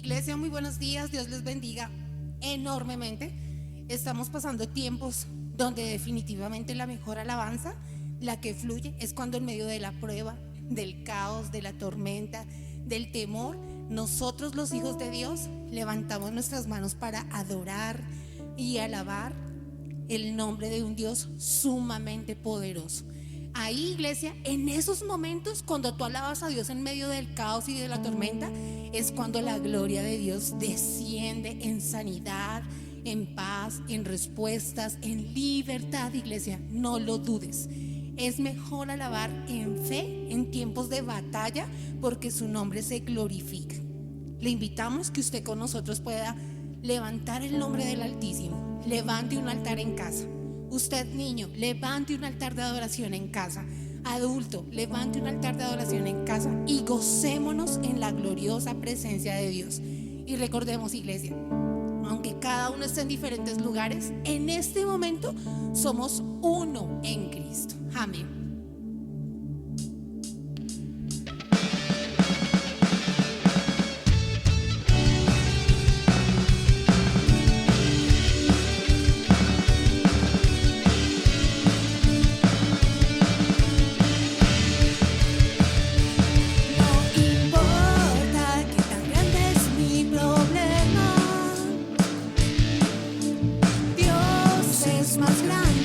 Iglesia, muy buenos días, Dios les bendiga enormemente. Estamos pasando tiempos donde definitivamente la mejor alabanza, la que fluye, es cuando en medio de la prueba, del caos, de la tormenta, del temor, nosotros los hijos de Dios levantamos nuestras manos para adorar y alabar el nombre de un Dios sumamente poderoso. Ahí, iglesia, en esos momentos, cuando tú alabas a Dios en medio del caos y de la tormenta, es cuando la gloria de Dios desciende en sanidad, en paz, en respuestas, en libertad. Iglesia, no lo dudes. Es mejor alabar en fe en tiempos de batalla, porque su nombre se glorifica. Le invitamos que usted con nosotros pueda levantar el nombre del Altísimo. Levante un altar en casa. Usted, niño, levante un altar de adoración en casa. Adulto, levante un altar de adoración en casa y gocémonos en la gloriosa presencia de Dios. Y recordemos, iglesia, aunque cada uno esté en diferentes lugares, en este momento somos uno en Cristo. Amén. Más grande.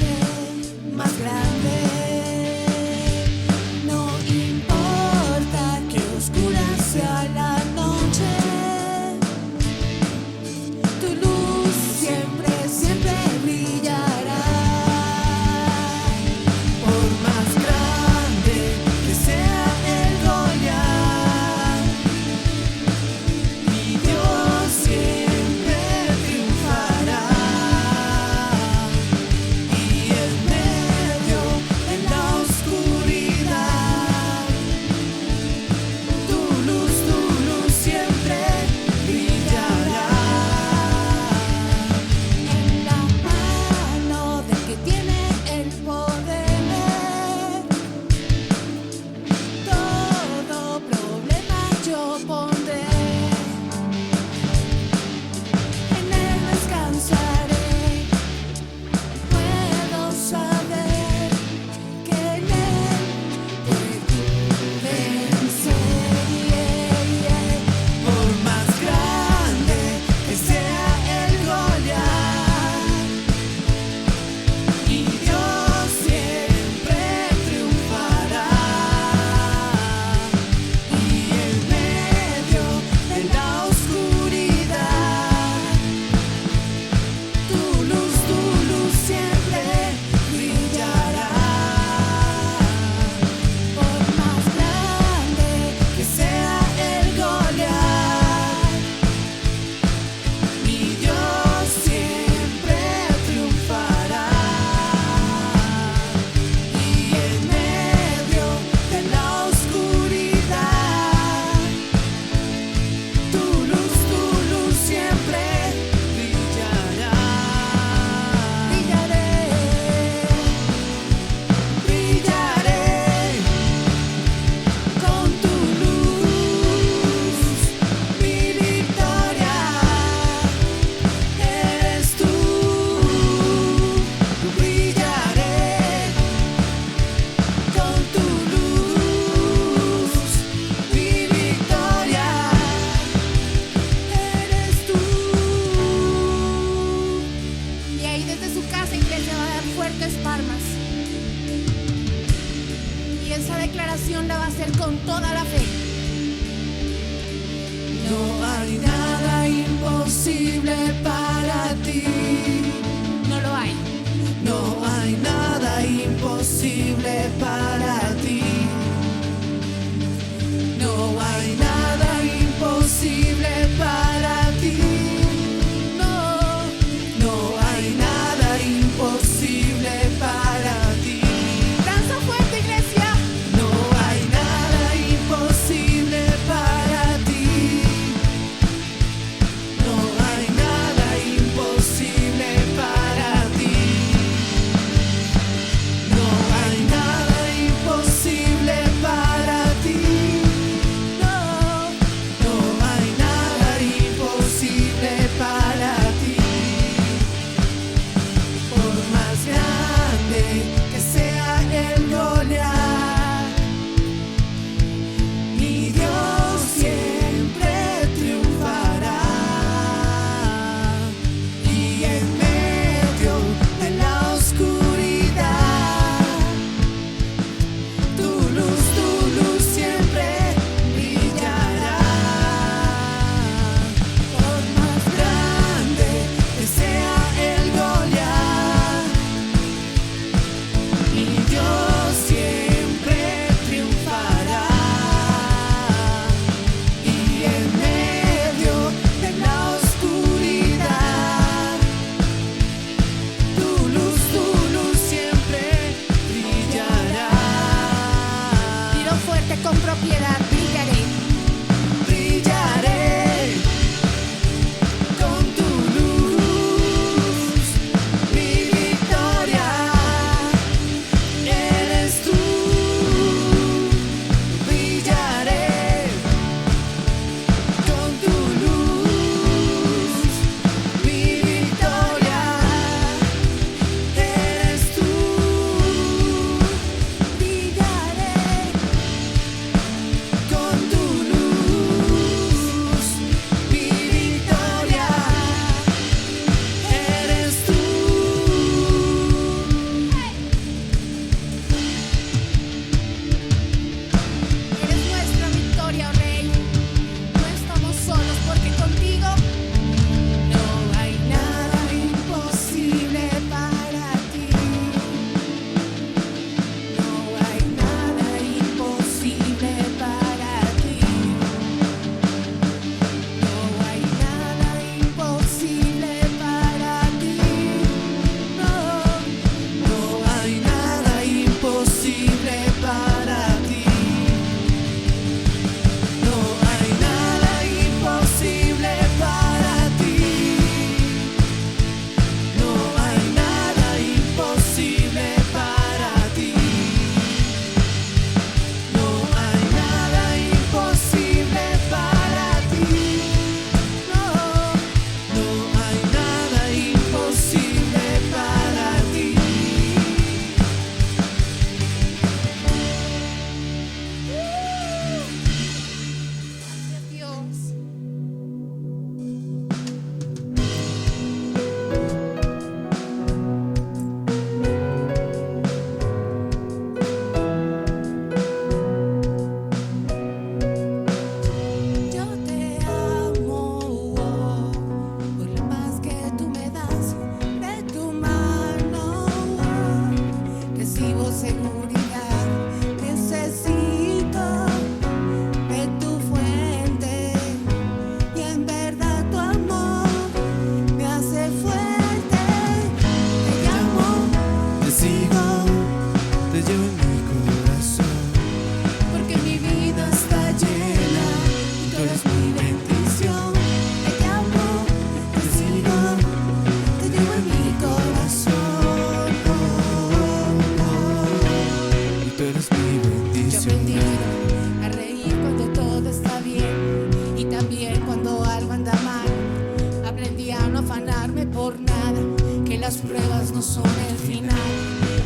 afanarme por nada, que las pruebas no son el final.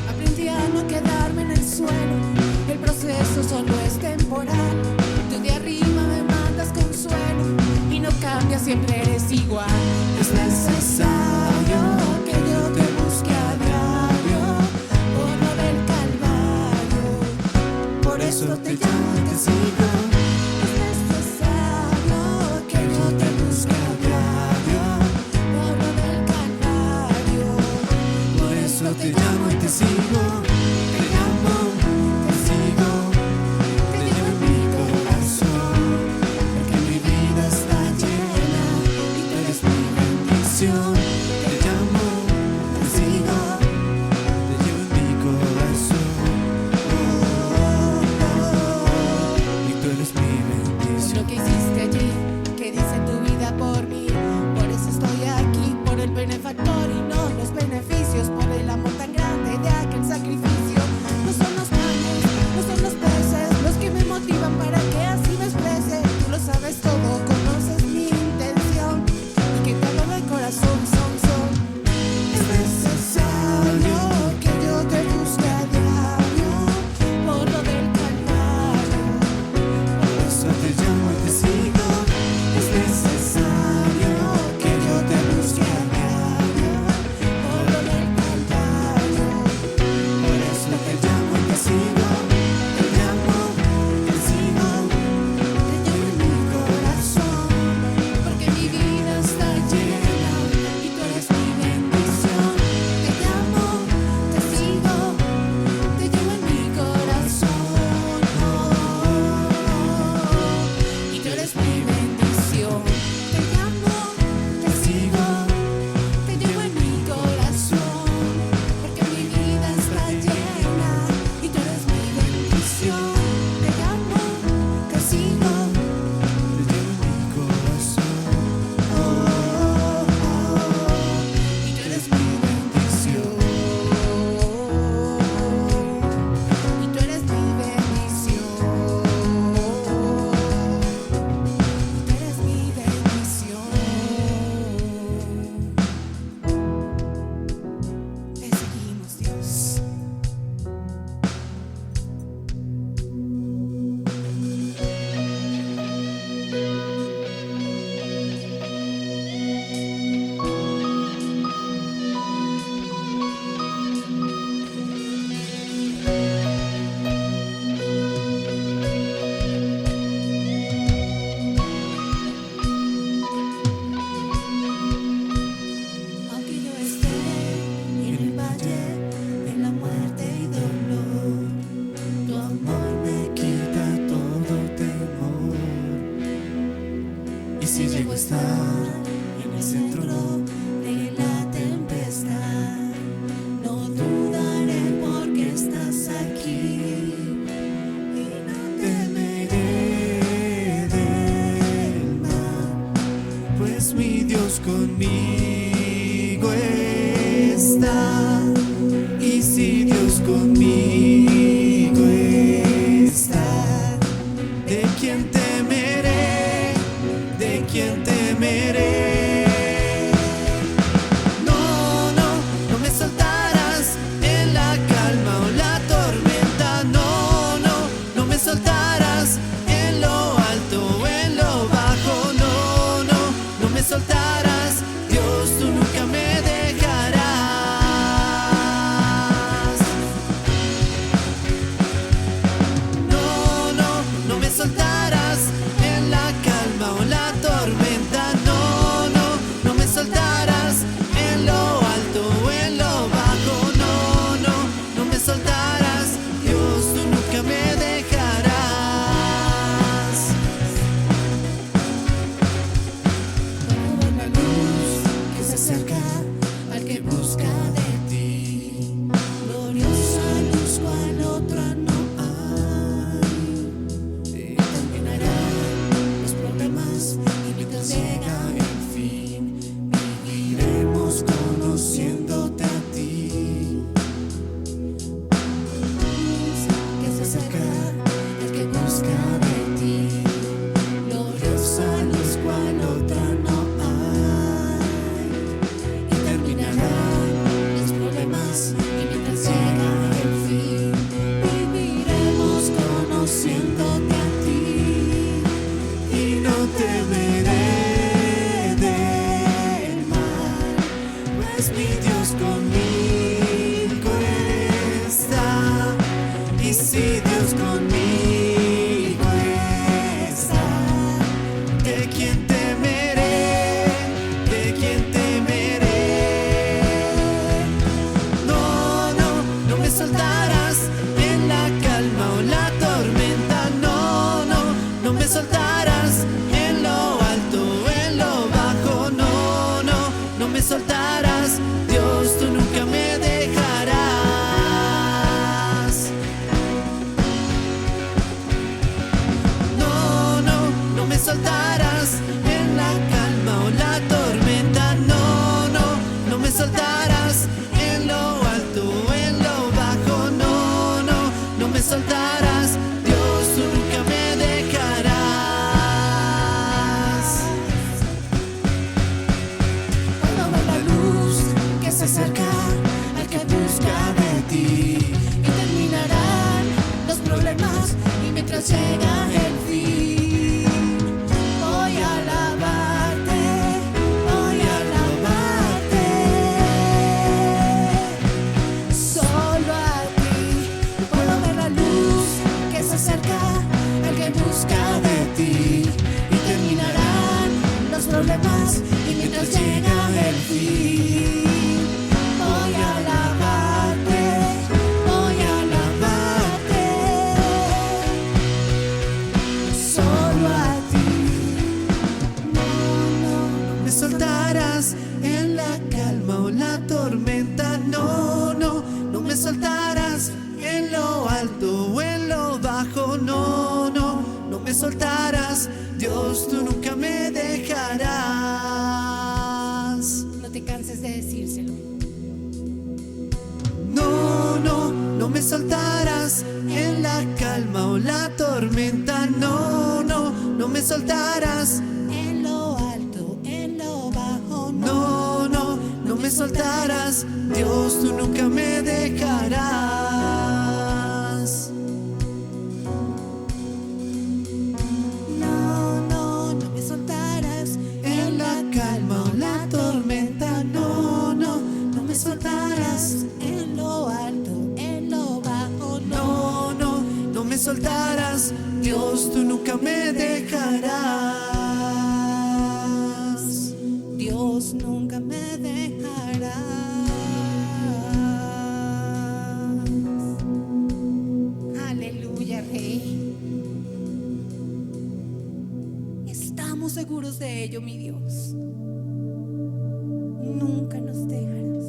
Aprendí a no quedarme en el suelo, el proceso solo es temporal. Tú de arriba me mandas consuelo y no cambias, siempre eres igual. Es necesario que yo te busque a diario por lo del Calvario. Por eso te llamo y te sigo. Es necesario que yo te busque a diario por lo del Calvario. Por eso te llamo y te sigo. Te llamo, te sigo, te llevo en mi corazón, porque mi vida está llena y tú eres mi bendición. Te llamo, te sigo, te llevo en mi corazón, y tú eres mi bendición. Lo que hiciste allí, que dice tu vida por mí. Por eso estoy aquí, por el benefactor y no los beneficios, por el amor tan grande de aquel sacrificio. No son los panes, no son los peces los que me motivan para que así me exprese. Tú lo sabes todo, conoces mi intención y que te hablo del corazón, son. Es necesario que yo te busque a diario por lo del Calvario. Por eso te llamo y te sigo. Es necesario que yo te busque a diario Por lo del Calvario. Por eso te llamo y te sigo. Te llamo, te sigo, Te llevo en mi corazón, porque mi vida está llena y tú eres mi bendición. Te llamo, te sigo, te llevo en mi corazón, y tú eres mi bendición. Te llamo, te sigo, te llevo en mi corazón, porque mi vida está llena y tú eres mi bendición. Te llamo, te sigo. te llevo en mi corazón, Y tú eres mi bendición. Y tú eres mi bendición. Y tú eres mi bendición. Te seguimos, Dios. Aunque yo esté en el valle de la muerte y dolor, tu amor me quita todo temor. Y si llego a estar en el centro de la tempestad, no dudaré porque estás aquí. Y no temeré del mal, pues mi Dios conmigo está. Y si Dios conmigo está, ¿de quién temeré? ¿De quién temeré? No, no, no me soltarás en la calma o la tormenta. No, no, no me soltarás en lo alto o en lo bajo. No, no, no me soltarás. Dios, tú nunca me dejarás. No, no, no me soltarás en la calma o la tormenta. No, no, no me soltarás en lo alto o en lo bajo. No, no, no me soltarás. Dios, tú nunca me dejarás. Como ver la luz que se acerca al que busca de ti. Gloriosa luz cual otra no hay. Terminarán los problemas y mientras llega el fin, Viviremos conociéndote a ti. luz que se acerca al que busca de ti. Gloriosa luz cual otra no hay. pues mi Dios conmigo está. Y si Dios conmigo está, ¿de quién temeré? ¿De quién temeré? No, no, no me soltarás en la calma o la tormenta. No, no, no me soltarás en lo alto o en lo bajo. No, no, no me soltarás. Dios, tú nunca me dejarás. No, no, no me soltarás en la calma o la tormenta. No, no, no me soltarás en lo alto o en lo bajo. No, no, no me soltarás. Dios, tú nunca me dejarás. Puedo ver la luz que se acerca al que busca de ti, y terminarán los problemas y mientras llega el fin, voy a alabarte, voy a alabarte. Solo a ti puedo ver la luz que se acerca al que busca de ti, y terminarán los problemas y mientras llega el fin, voy a alabarte, voy a alabarte. Solo a ti. No, no, No me soltarás en la calma o la tormenta. No, no, no me soltarás en lo alto o en lo bajo. No, no, no me soltarás. Dios, tú nunca me dejarás. no te canses de decírselo. No, no, no me soltarás en la calma o la tormenta. No, no, no me soltarás. En lo alto, en lo bajo, No, no, no me soltarás. Dios, tú nunca me dejarás. no, no, no me soltarás. En la calma o la tormenta. No, no, no me soltarás. En lo alto, en lo bajo, No, no, no me soltarás. Dios, tú nunca me dejarás. Dios nunca me dejará. Aleluya, Rey. Estamos seguros de ello, mi Dios. Nunca nos dejarás.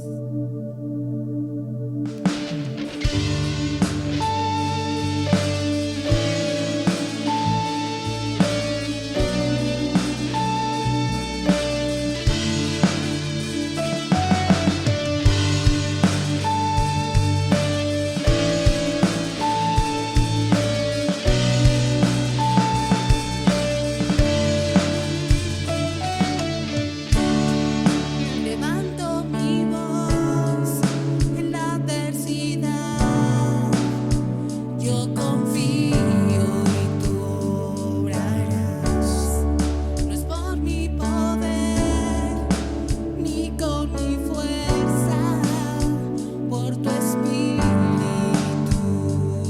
Levanto mi voz en la adversidad. Yo confío y tú obrarás. No es por mi poder ni con mi fuerza, por tu espíritu,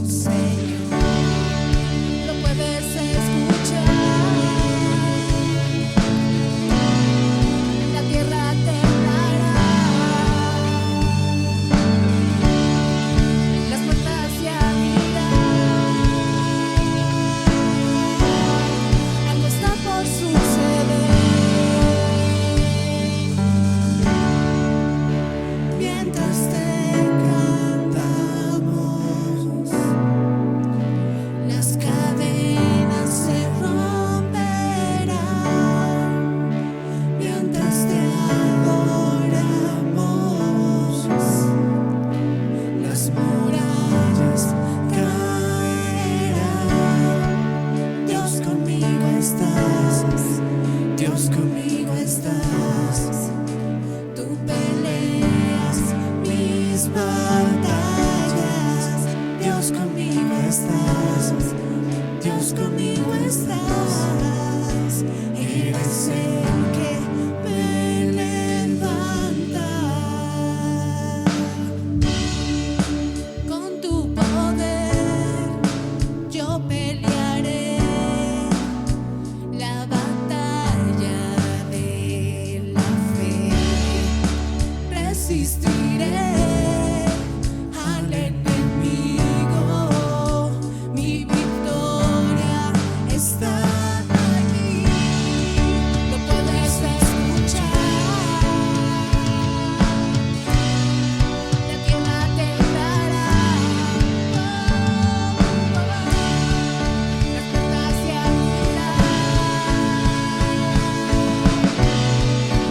Señor. Lo puedes escuchar. La tierra temblará, las puertas se abrirán. Algo está por suceder. resistiré al enemigo. Mi victoria está aquí. Lo puedes escuchar. La tierra temblará. Las puertas se abrirán.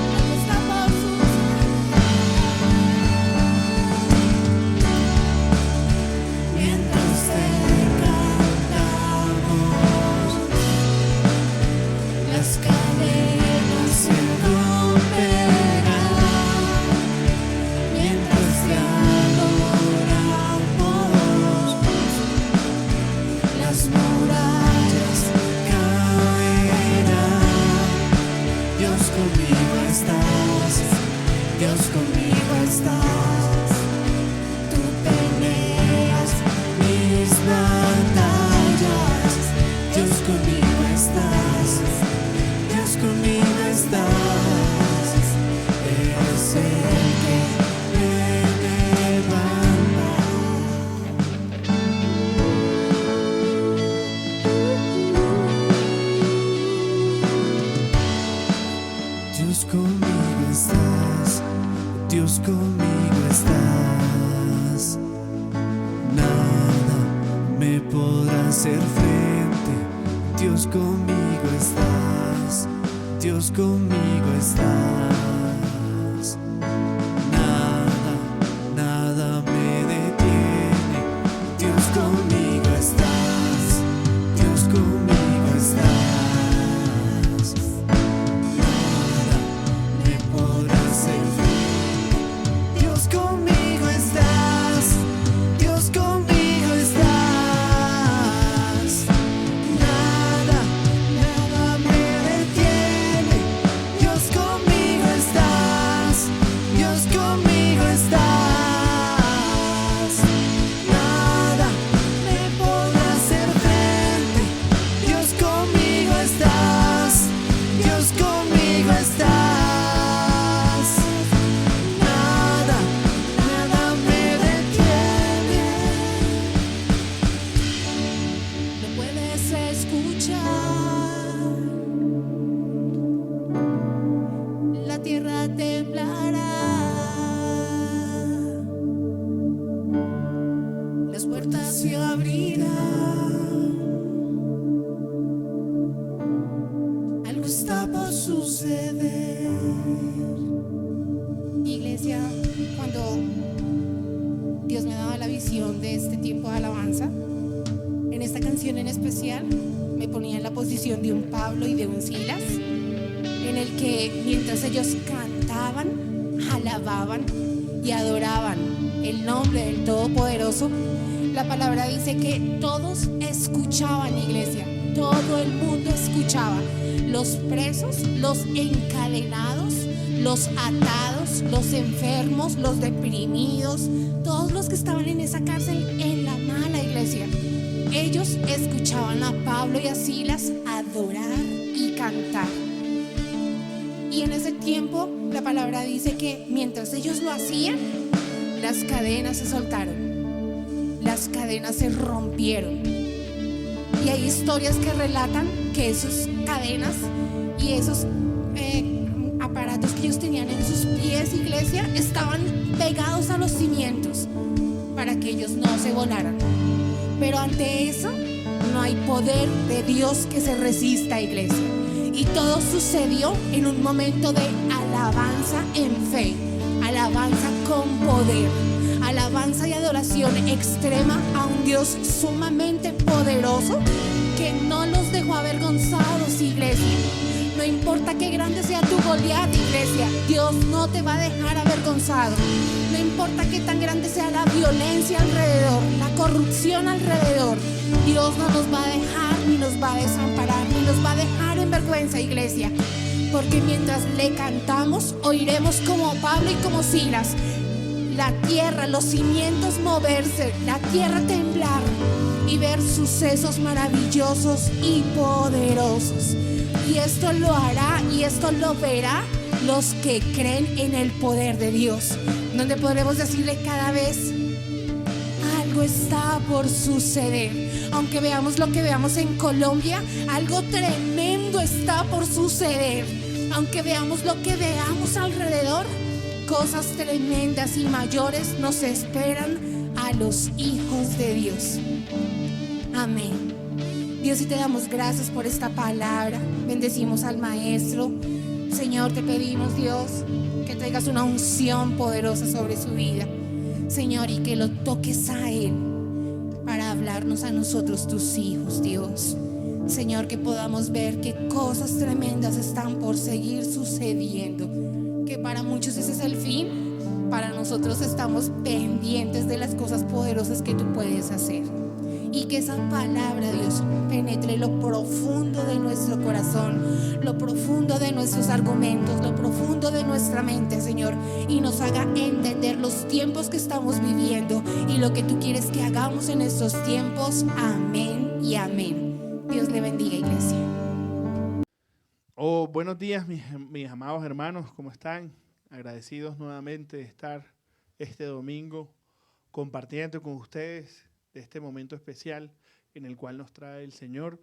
Algo está por suceder. Mientras te cantamos, las cadenas se romperán. Mientras te adoramos, las murallas caerán. Dios conmigo estás, Dios conmigo estás. Tú peleas mis batallas. Dios conmigo estás, Dios conmigo estás. Eres el que me levanta. Dios conmigo estás, Dios conmigo estás. Nada me podrá hacer frente. Dios conmigo estás, Dios conmigo estás. Nada, nada me detiene. Dios conmigo estás, Dios conmigo estás. Nada me podrá hacer frente. Dios conmigo estás, Dios conmigo estás. Nada, nada me detiene. Dios conmigo estás, Dios conmigo estás. Nada me podrá hacer frente. Dios conmigo estás, Dios conmigo estás. Nada, nada me detiene. Lo puedes escuchar. La tierra temblará. Las puertas se abrirán. Algo está por suceder. Iglesia, cuando Dios me daba la visión de este tiempo de alabanza, en esta canción en especial me ponía en la posición de un Pablo y de un Silas, en el que mientras ellos cantaban, alababan y adoraban el nombre del Todopoderoso, la palabra dice que todos escuchaban, iglesia, todo el mundo escuchaba. Los presos, los encadenados, los atados, los enfermos, los deprimidos, todos los que estaban en esa cárcel en la mala, iglesia, ellos escuchaban a Pablo y a Silas adorar y cantar. Y en ese tiempo la palabra dice que mientras ellos lo hacían, las cadenas se soltaron, las cadenas se rompieron. Y hay historias que relatan que esas cadenas y esos aparatos que ellos tenían en sus pies, iglesia, estaban pegados a los cimientos para que ellos no se volaran. Pero ante eso no hay poder de Dios que se resista, iglesia. Y todo sucedió en un momento de alabanza en fe, alabanza con poder, alabanza y adoración extrema a un Dios sumamente poderoso que no los dejó avergonzados, iglesia. No importa qué grande sea tu Goliat, iglesia, Dios no te va a dejar avergonzado. No importa qué tan grande sea la violencia alrededor, la corrupción alrededor, Dios no nos va a dejar, ni nos va a desamparar, ni nos va a dejar en vergüenza, iglesia. Porque mientras le cantamos, oiremos como Pablo y como Silas, la tierra, los cimientos moverse, la tierra temblar y ver sucesos maravillosos y poderosos. Y esto lo hará y esto lo verá los que creen en el poder de Dios, donde podremos decirle cada vez: algo está por suceder. Aunque veamos lo que veamos en Colombia, algo tremendo está por suceder. Aunque veamos lo que veamos alrededor, cosas tremendas y mayores nos esperan a los hijos de Dios. Amén. Dios, y te damos gracias por esta palabra. Bendecimos al maestro. Señor, te pedimos, Dios, que traigas una unción poderosa sobre su vida, Señor, y que lo toques a él para hablarnos a nosotros, tus hijos, Dios. Señor, que podamos ver que cosas tremendas están por seguir sucediendo, que para muchos ese es el fin, para nosotros estamos pendientes de las cosas poderosas que tú puedes hacer. Y que esa palabra, Dios, penetre lo profundo de nuestro corazón, lo profundo de nuestros argumentos, lo profundo de nuestra mente, Señor, y nos haga entender los tiempos que estamos viviendo y lo que tú quieres que hagamos en estos tiempos. Amén y amén. Dios le bendiga, iglesia. Oh, buenos días, mis amados hermanos, ¿cómo están? Agradecidos nuevamente de estar este domingo compartiendo con ustedes de este momento especial en el cual nos trae el Señor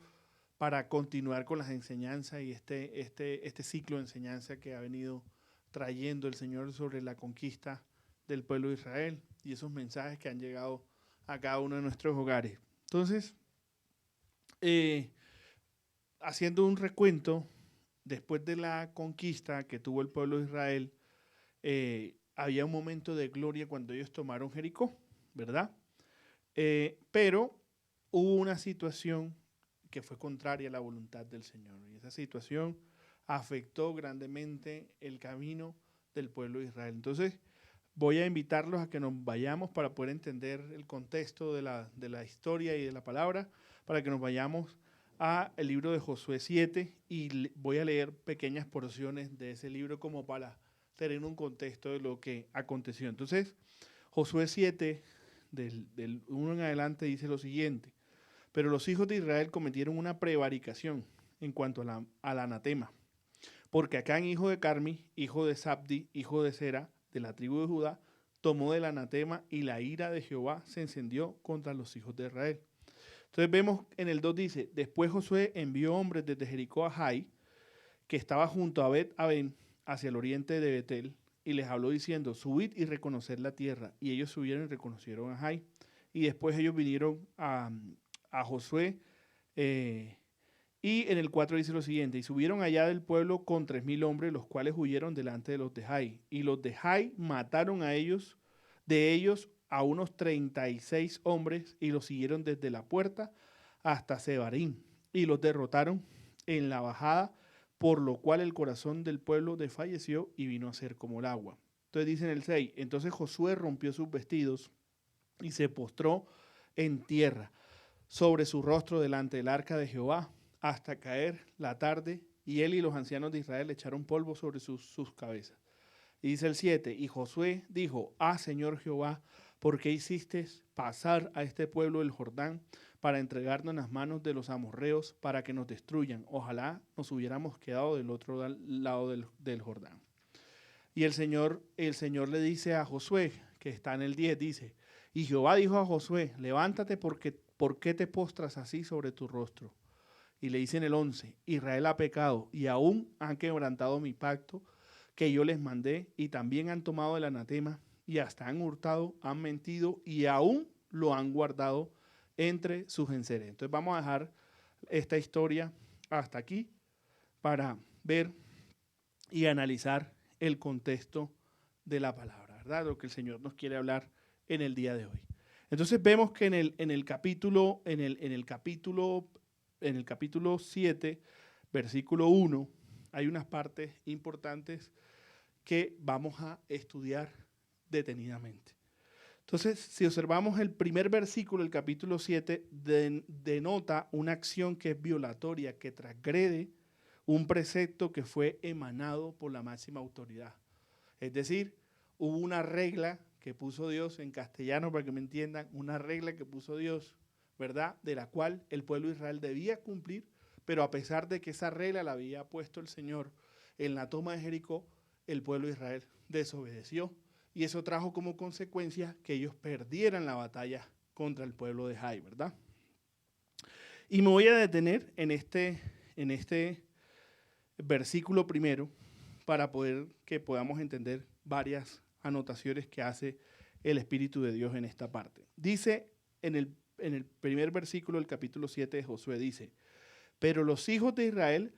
para continuar con las enseñanzas y este ciclo de enseñanza que ha venido trayendo el Señor sobre la conquista del pueblo de Israel y esos mensajes que han llegado a cada uno de nuestros hogares. Entonces, haciendo un recuento, después de la conquista que tuvo el pueblo de Israel, había un momento de gloria cuando ellos tomaron Jericó, ¿verdad? Pero hubo una situación que fue contraria a la voluntad del Señor, y esa situación afectó grandemente el camino del pueblo de Israel. Entonces voy a invitarlos a que nos vayamos para poder entender el contexto de la historia y de la palabra, para que nos vayamos al libro de Josué 7 y voy a leer pequeñas porciones de ese libro como para tener un contexto de lo que aconteció. Entonces, Josué 7 del 1 en adelante dice lo siguiente: pero los hijos de Israel cometieron una prevaricación en cuanto al anatema, porque Acán, hijo de Carmi, hijo de Zabdi, hijo de Zera, de la tribu de Judá, tomó del anatema y la ira de Jehová se encendió contra los hijos de Israel. Entonces vemos en el 2 dice: después Josué envió hombres desde Jericó a Jai, que estaba junto a Bet-Aven, hacia el oriente de Betel, y les habló diciendo: subid y reconoced la tierra. Y ellos subieron y reconocieron a Jai. Y después ellos vinieron a Josué, y en el 4 dice lo siguiente: y subieron allá del pueblo con 3,000 hombres, los cuales huyeron delante de los de Jai. Y los de Jai mataron de ellos a unos 36 hombres, y los siguieron desde la puerta hasta Sebarim, y los derrotaron en la bajada, por lo cual el corazón del pueblo desfalleció y vino a ser como el agua. Entonces dice en el 6: entonces Josué rompió sus vestidos y se postró en tierra sobre su rostro delante del arca de Jehová hasta caer la tarde, y él y los ancianos de Israel echaron polvo sobre sus cabezas. Y dice el 7: y Josué dijo: Señor Jehová, ¿por qué hiciste pasar a este pueblo el Jordán para entregarnos en las manos de los amorreos para que nos destruyan? Ojalá nos hubiéramos quedado del otro lado del Jordán. Y el Señor le dice a Josué, que está en el 10, dice: y Jehová dijo a Josué: levántate, ¿por qué te postras así sobre tu rostro? Y le dice en el 11: Israel ha pecado y aún han quebrantado mi pacto que yo les mandé, y también han tomado el anatema, y hasta han hurtado, han mentido, y aún lo han guardado entre sus enseres. Entonces vamos a dejar esta historia hasta aquí para ver y analizar el contexto de la palabra, ¿verdad? Lo que el Señor nos quiere hablar en el día de hoy. Entonces vemos que en el capítulo 7, versículo 1, hay unas partes importantes que vamos a estudiar detenidamente. Entonces, si observamos el primer versículo del capítulo 7, denota una acción que es violatoria, que transgrede un precepto que fue emanado por la máxima autoridad. Es decir, hubo una regla que puso Dios, en castellano para que me entiendan, una regla que puso Dios, ¿verdad?, de la cual el pueblo de Israel debía cumplir, pero a pesar de que esa regla la había puesto el Señor en la toma de Jericó, el pueblo de Israel desobedeció y eso trajo como consecuencia que ellos perdieran la batalla contra el pueblo de Jai, ¿verdad? Y me voy a detener en este versículo primero para que podamos entender varias anotaciones que hace el Espíritu de Dios en esta parte. Dice en el primer versículo del capítulo 7 de Josué, dice, pero los hijos de Israel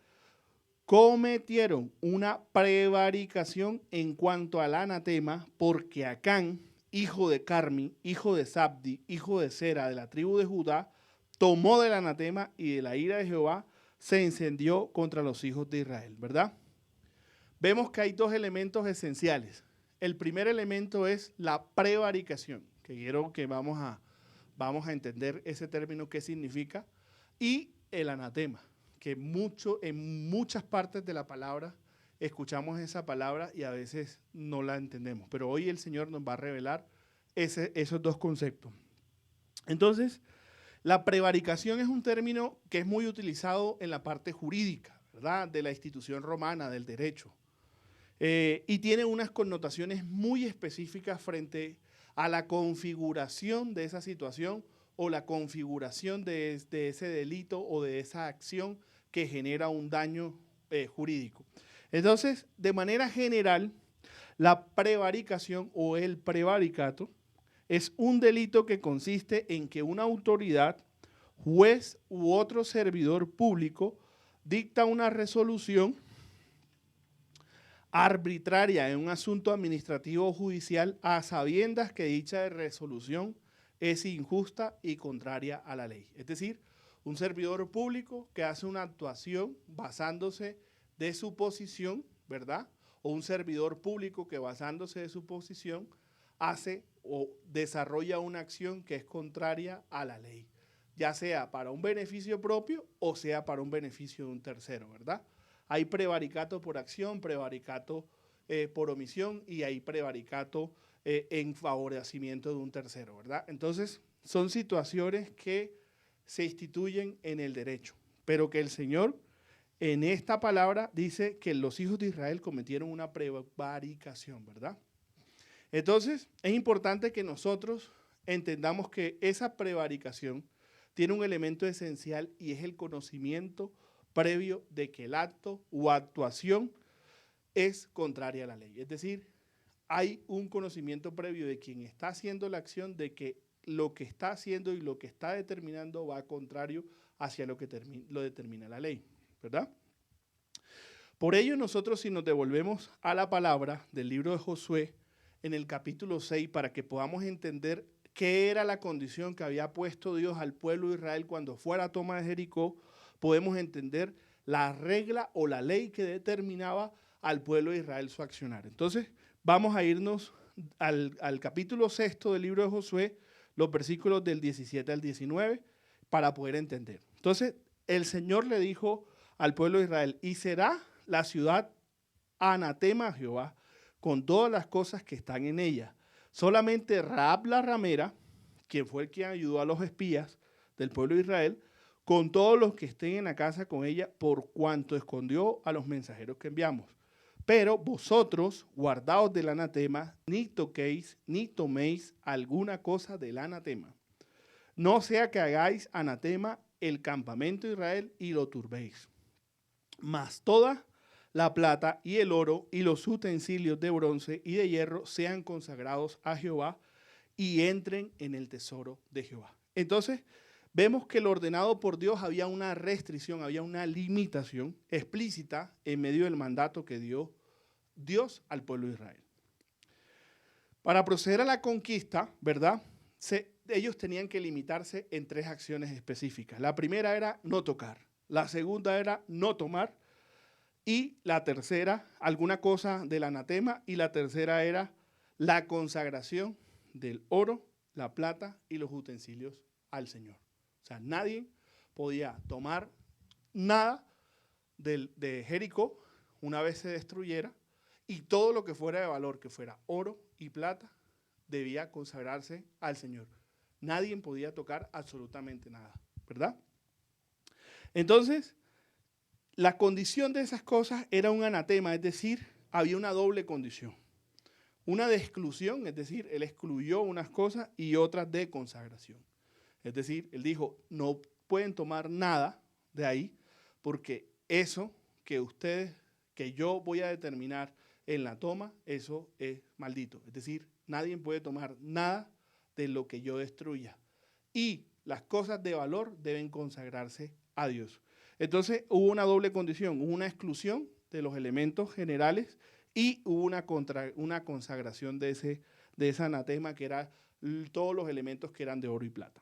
cometieron una prevaricación en cuanto al anatema, porque Acán, hijo de Carmi, hijo de Zabdi, hijo de Sera, de la tribu de Judá, tomó del anatema y de la ira de Jehová se encendió contra los hijos de Israel, ¿verdad? Vemos que hay dos elementos esenciales. El primer elemento es la prevaricación, que quiero que vamos a entender ese término, qué significa, y el anatema, que en muchas partes de la palabra escuchamos esa palabra y a veces no la entendemos. Pero hoy el Señor nos va a revelar esos dos conceptos. Entonces, la prevaricación es un término que es muy utilizado en la parte jurídica, ¿verdad? De la institución romana, del derecho. Y tiene unas connotaciones muy específicas frente a la configuración de esa situación o la configuración de ese delito o de esa acción que genera un daño jurídico. Entonces, de manera general, la prevaricación o el prevaricato es un delito que consiste en que una autoridad, juez u otro servidor público dicta una resolución arbitraria en un asunto administrativo o judicial a sabiendas que dicha resolución es injusta y contraria a la ley. Es decir, un servidor público que hace una actuación basándose de su posición, ¿verdad? O un servidor público que basándose de su posición hace o desarrolla una acción que es contraria a la ley, ya sea para un beneficio propio o sea para un beneficio de un tercero, ¿verdad? Hay prevaricato por acción, prevaricato por omisión y hay prevaricato en favorecimiento de un tercero, ¿verdad? Entonces, son situaciones que se instituyen en el derecho, pero que el Señor en esta palabra dice que los hijos de Israel cometieron una prevaricación, ¿verdad? Entonces, es importante que nosotros entendamos que esa prevaricación tiene un elemento esencial y es el conocimiento previo de que el acto o actuación es contraria a la ley. Es decir, hay un conocimiento previo de quien está haciendo la acción de que lo que está haciendo y lo que está determinando va contrario hacia lo que lo determina la ley, ¿verdad? Por ello nosotros, si nos devolvemos a la palabra del libro de Josué en el capítulo 6, para que podamos entender qué era la condición que había puesto Dios al pueblo de Israel cuando fue a la toma de Jericó, podemos entender la regla o la ley que determinaba al pueblo de Israel su accionar. Entonces, vamos a irnos al capítulo 6 del libro de Josué, los versículos del 17 al 19, para poder entender. Entonces, el Señor le dijo al pueblo de Israel, y será la ciudad anatema a Jehová con todas las cosas que están en ella. Solamente Rahab la ramera, quien fue el que ayudó a los espías del pueblo de Israel, con todos los que estén en la casa con ella, por cuanto escondió a los mensajeros que enviamos. Pero vosotros, guardaos del anatema, ni toquéis, ni toméis alguna cosa del anatema. No sea que hagáis anatema el campamento de Israel y lo turbéis. Mas toda la plata y el oro y los utensilios de bronce y de hierro sean consagrados a Jehová y entren en el tesoro de Jehová. Entonces, vemos que lo ordenado por Dios había una restricción, había una limitación explícita en medio del mandato que dio Dios al pueblo de Israel. Para proceder a la conquista, ¿verdad? Ellos tenían que limitarse en 3 acciones específicas. La primera era no tocar, la segunda era no tomar y la tercera, alguna cosa del anatema, y la tercera era la consagración del oro, la plata y los utensilios al Señor. O sea, nadie podía tomar nada de Jericó una vez se destruyera y todo lo que fuera de valor, que fuera oro y plata, debía consagrarse al Señor. Nadie podía tocar absolutamente nada, ¿verdad? Entonces, la condición de esas cosas era un anatema, es decir, había una doble condición. Una de exclusión, es decir, él excluyó unas cosas, y otras de consagración. Es decir, él dijo, no pueden tomar nada de ahí, porque eso que yo voy a determinar en la toma, eso es maldito. Es decir, nadie puede tomar nada de lo que yo destruya. Y las cosas de valor deben consagrarse a Dios. Entonces hubo una doble condición, hubo una exclusión de los elementos generales y hubo una consagración de ese anatema, que eran todos los elementos que eran de oro y plata.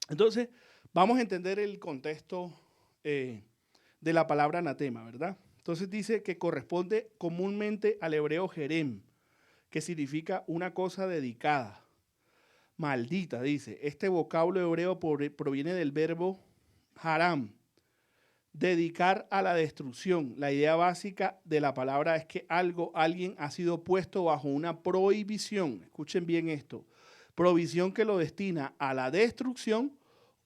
Entonces, vamos a entender el contexto de la palabra anatema, ¿verdad? Entonces dice que corresponde comúnmente al hebreo jerem, que significa una cosa dedicada, maldita, dice. Este vocablo hebreo proviene del verbo haram, dedicar a la destrucción. La idea básica de la palabra es que alguien ha sido puesto bajo una prohibición. Escuchen bien esto. Prohibición que lo destina a la destrucción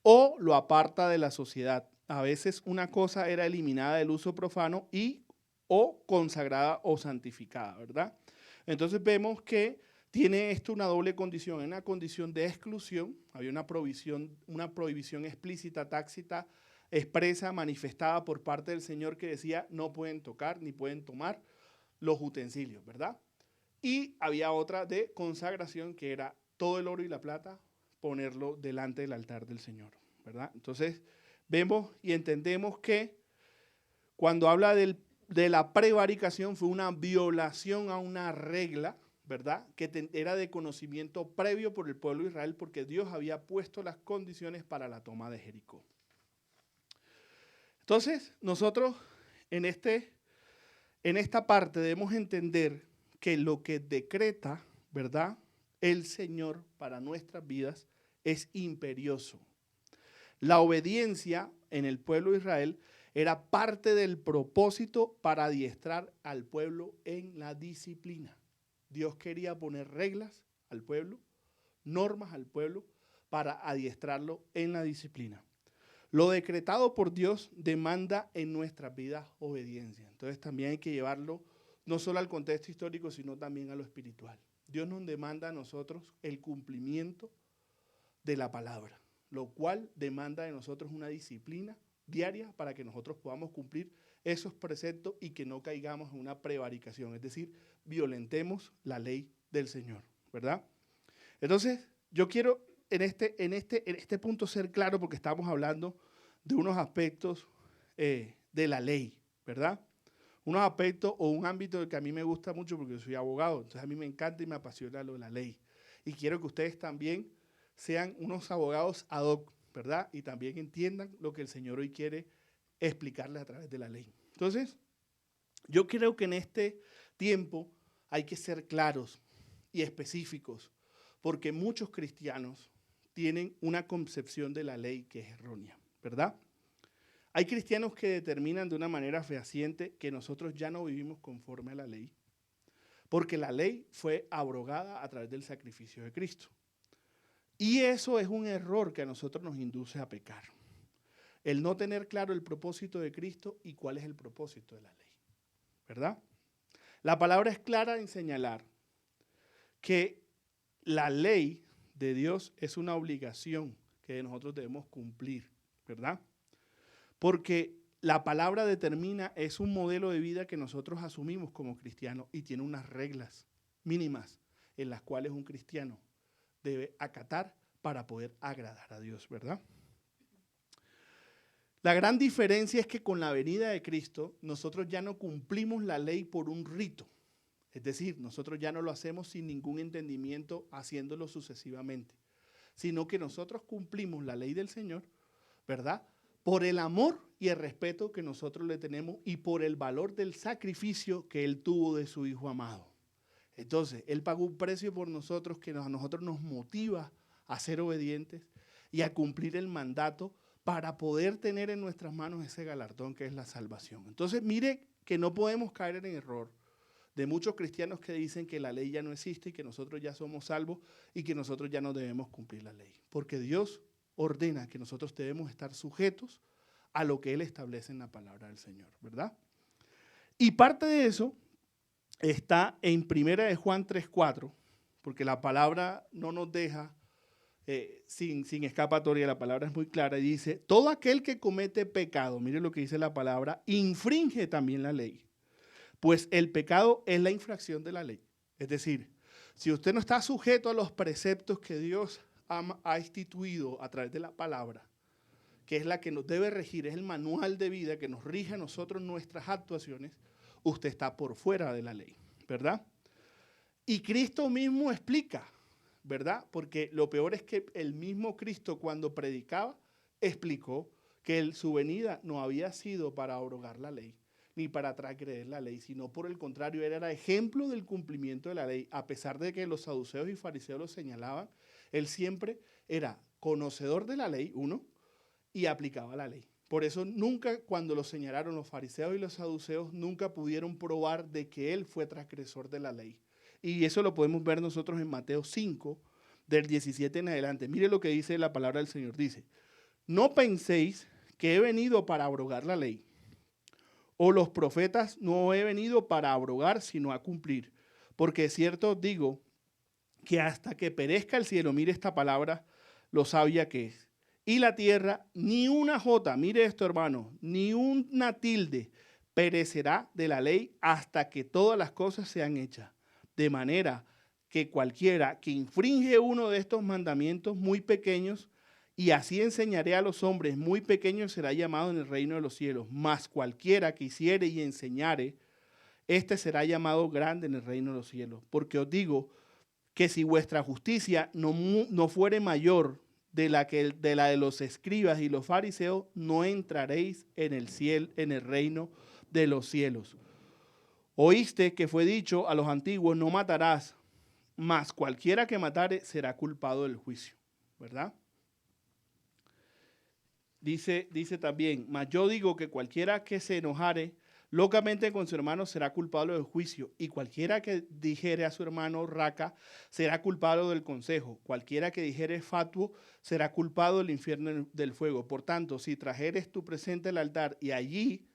o lo aparta de la sociedad. A veces una cosa era eliminada del uso profano o consagrada o santificada, ¿verdad? Entonces vemos que tiene esto una doble condición. En una condición de exclusión, había una prohibición explícita, tácita, expresa, manifestada por parte del Señor, que decía no pueden tocar ni pueden tomar los utensilios, ¿verdad? Y había otra de consagración, que era todo el oro y la plata ponerlo delante del altar del Señor, ¿verdad? Entonces vemos y entendemos que cuando habla de la prevaricación, fue una violación a una regla, ¿verdad? Que era de conocimiento previo por el pueblo de Israel, porque Dios había puesto las condiciones para la toma de Jericó. Entonces, nosotros en esta parte debemos entender que lo que decreta, ¿verdad?, el Señor para nuestras vidas es imperioso. La obediencia en el pueblo de Israel era parte del propósito para adiestrar al pueblo en la disciplina. Dios quería poner reglas al pueblo, normas al pueblo, para adiestrarlo en la disciplina. Lo decretado por Dios demanda en nuestras vidas obediencia. Entonces también hay que llevarlo no solo al contexto histórico, sino también a lo espiritual. Dios nos demanda a nosotros el cumplimiento de la palabra, lo cual demanda de nosotros una disciplina diaria para que nosotros podamos cumplir esos preceptos y que no caigamos en una prevaricación, es decir, violentemos la ley del Señor, ¿verdad? Entonces, yo quiero en este punto ser claro, porque estamos hablando de unos aspectos de la ley, ¿verdad? Unos aspectos o un ámbito que a mí me gusta mucho porque yo soy abogado, entonces a mí me encanta y me apasiona lo de la ley. Y quiero que ustedes también sean unos abogados ad hoc, ¿verdad? Y también entiendan lo que el Señor hoy quiere explicarles a través de la ley. Entonces, yo creo que en este tiempo hay que ser claros y específicos, porque muchos cristianos tienen una concepción de la ley que es errónea, ¿verdad? Hay cristianos que determinan de una manera fehaciente que nosotros ya no vivimos conforme a la ley, porque la ley fue abrogada a través del sacrificio de Cristo. Y eso es un error que a nosotros nos induce a pecar. El no tener claro el propósito de Cristo y cuál es el propósito de la ley, ¿verdad? La palabra es clara en señalar que la ley de Dios es una obligación que nosotros debemos cumplir, ¿verdad? Porque la palabra determina, es un modelo de vida que nosotros asumimos como cristianos y tiene unas reglas mínimas en las cuales un cristiano debe acatar para poder agradar a Dios, ¿verdad? La gran diferencia es que con la venida de Cristo, nosotros ya no cumplimos la ley por un rito. Es decir, nosotros ya no lo hacemos sin ningún entendimiento, haciéndolo sucesivamente, sino que nosotros cumplimos la ley del Señor, ¿verdad?, por el amor y el respeto que nosotros le tenemos y por el valor del sacrificio que Él tuvo de su Hijo amado. Entonces, Él pagó un precio por nosotros que a nosotros nos motiva a ser obedientes y a cumplir el mandato para poder tener en nuestras manos ese galardón que es la salvación. Entonces, mire que no podemos caer en error de muchos cristianos que dicen que la ley ya no existe y que nosotros ya somos salvos y que nosotros ya no debemos cumplir la ley. Porque Dios ordena que nosotros debemos estar sujetos a lo que Él establece en la palabra del Señor, ¿verdad? Y parte de eso está en 1 de Juan 3:4, porque la palabra no nos deja sin escapatoria, la palabra es muy clara y dice, todo aquel que comete pecado, mire lo que dice la palabra, infringe también la ley, pues el pecado es la infracción de la ley. Es decir, si usted no está sujeto a los preceptos que Dios ha instituido a través de la palabra, que es la que nos debe regir, es el manual de vida que nos rige a nosotros nuestras actuaciones, usted está por fuera de la ley, ¿verdad? Y Cristo mismo explica, ¿verdad? Porque lo peor es que el mismo Cristo cuando predicaba explicó que su venida no había sido para abrogar la ley, ni para transgredir la ley, sino por el contrario, él era ejemplo del cumplimiento de la ley. A pesar de que los saduceos y fariseos lo señalaban, él siempre era conocedor de la ley, uno, y aplicaba la ley. Por eso nunca, cuando lo señalaron los fariseos y los saduceos, nunca pudieron probar de que él fue transgresor de la ley. Y eso lo podemos ver nosotros en Mateo 5, del 17 en adelante. Mire lo que dice la palabra del Señor. Dice, no penséis que he venido para abrogar la ley, o los profetas no he venido para abrogar, sino a cumplir. Porque es cierto os digo que hasta que perezca el cielo, mire esta palabra, lo sabia que es, y la tierra, ni una jota, mire esto hermano, ni una tilde perecerá de la ley hasta que todas las cosas sean hechas. De manera que cualquiera que infringe uno de estos mandamientos muy pequeños, y así enseñaré a los hombres muy pequeños, será llamado en el reino de los cielos. Mas cualquiera que hiciere y enseñare, este será llamado grande en el reino de los cielos. Porque os digo que si vuestra justicia no fuere mayor de la de los escribas y los fariseos, no entraréis en el reino de los cielos. Oíste que fue dicho a los antiguos, no matarás, mas cualquiera que matare será culpado del juicio, ¿verdad? Dice también, mas yo digo que cualquiera que se enojare locamente con su hermano será culpable del juicio, y cualquiera que dijere a su hermano raca será culpable del consejo. Cualquiera que dijere fatuo será culpado del infierno del fuego. Por tanto, si trajeres tu presente al altar y allí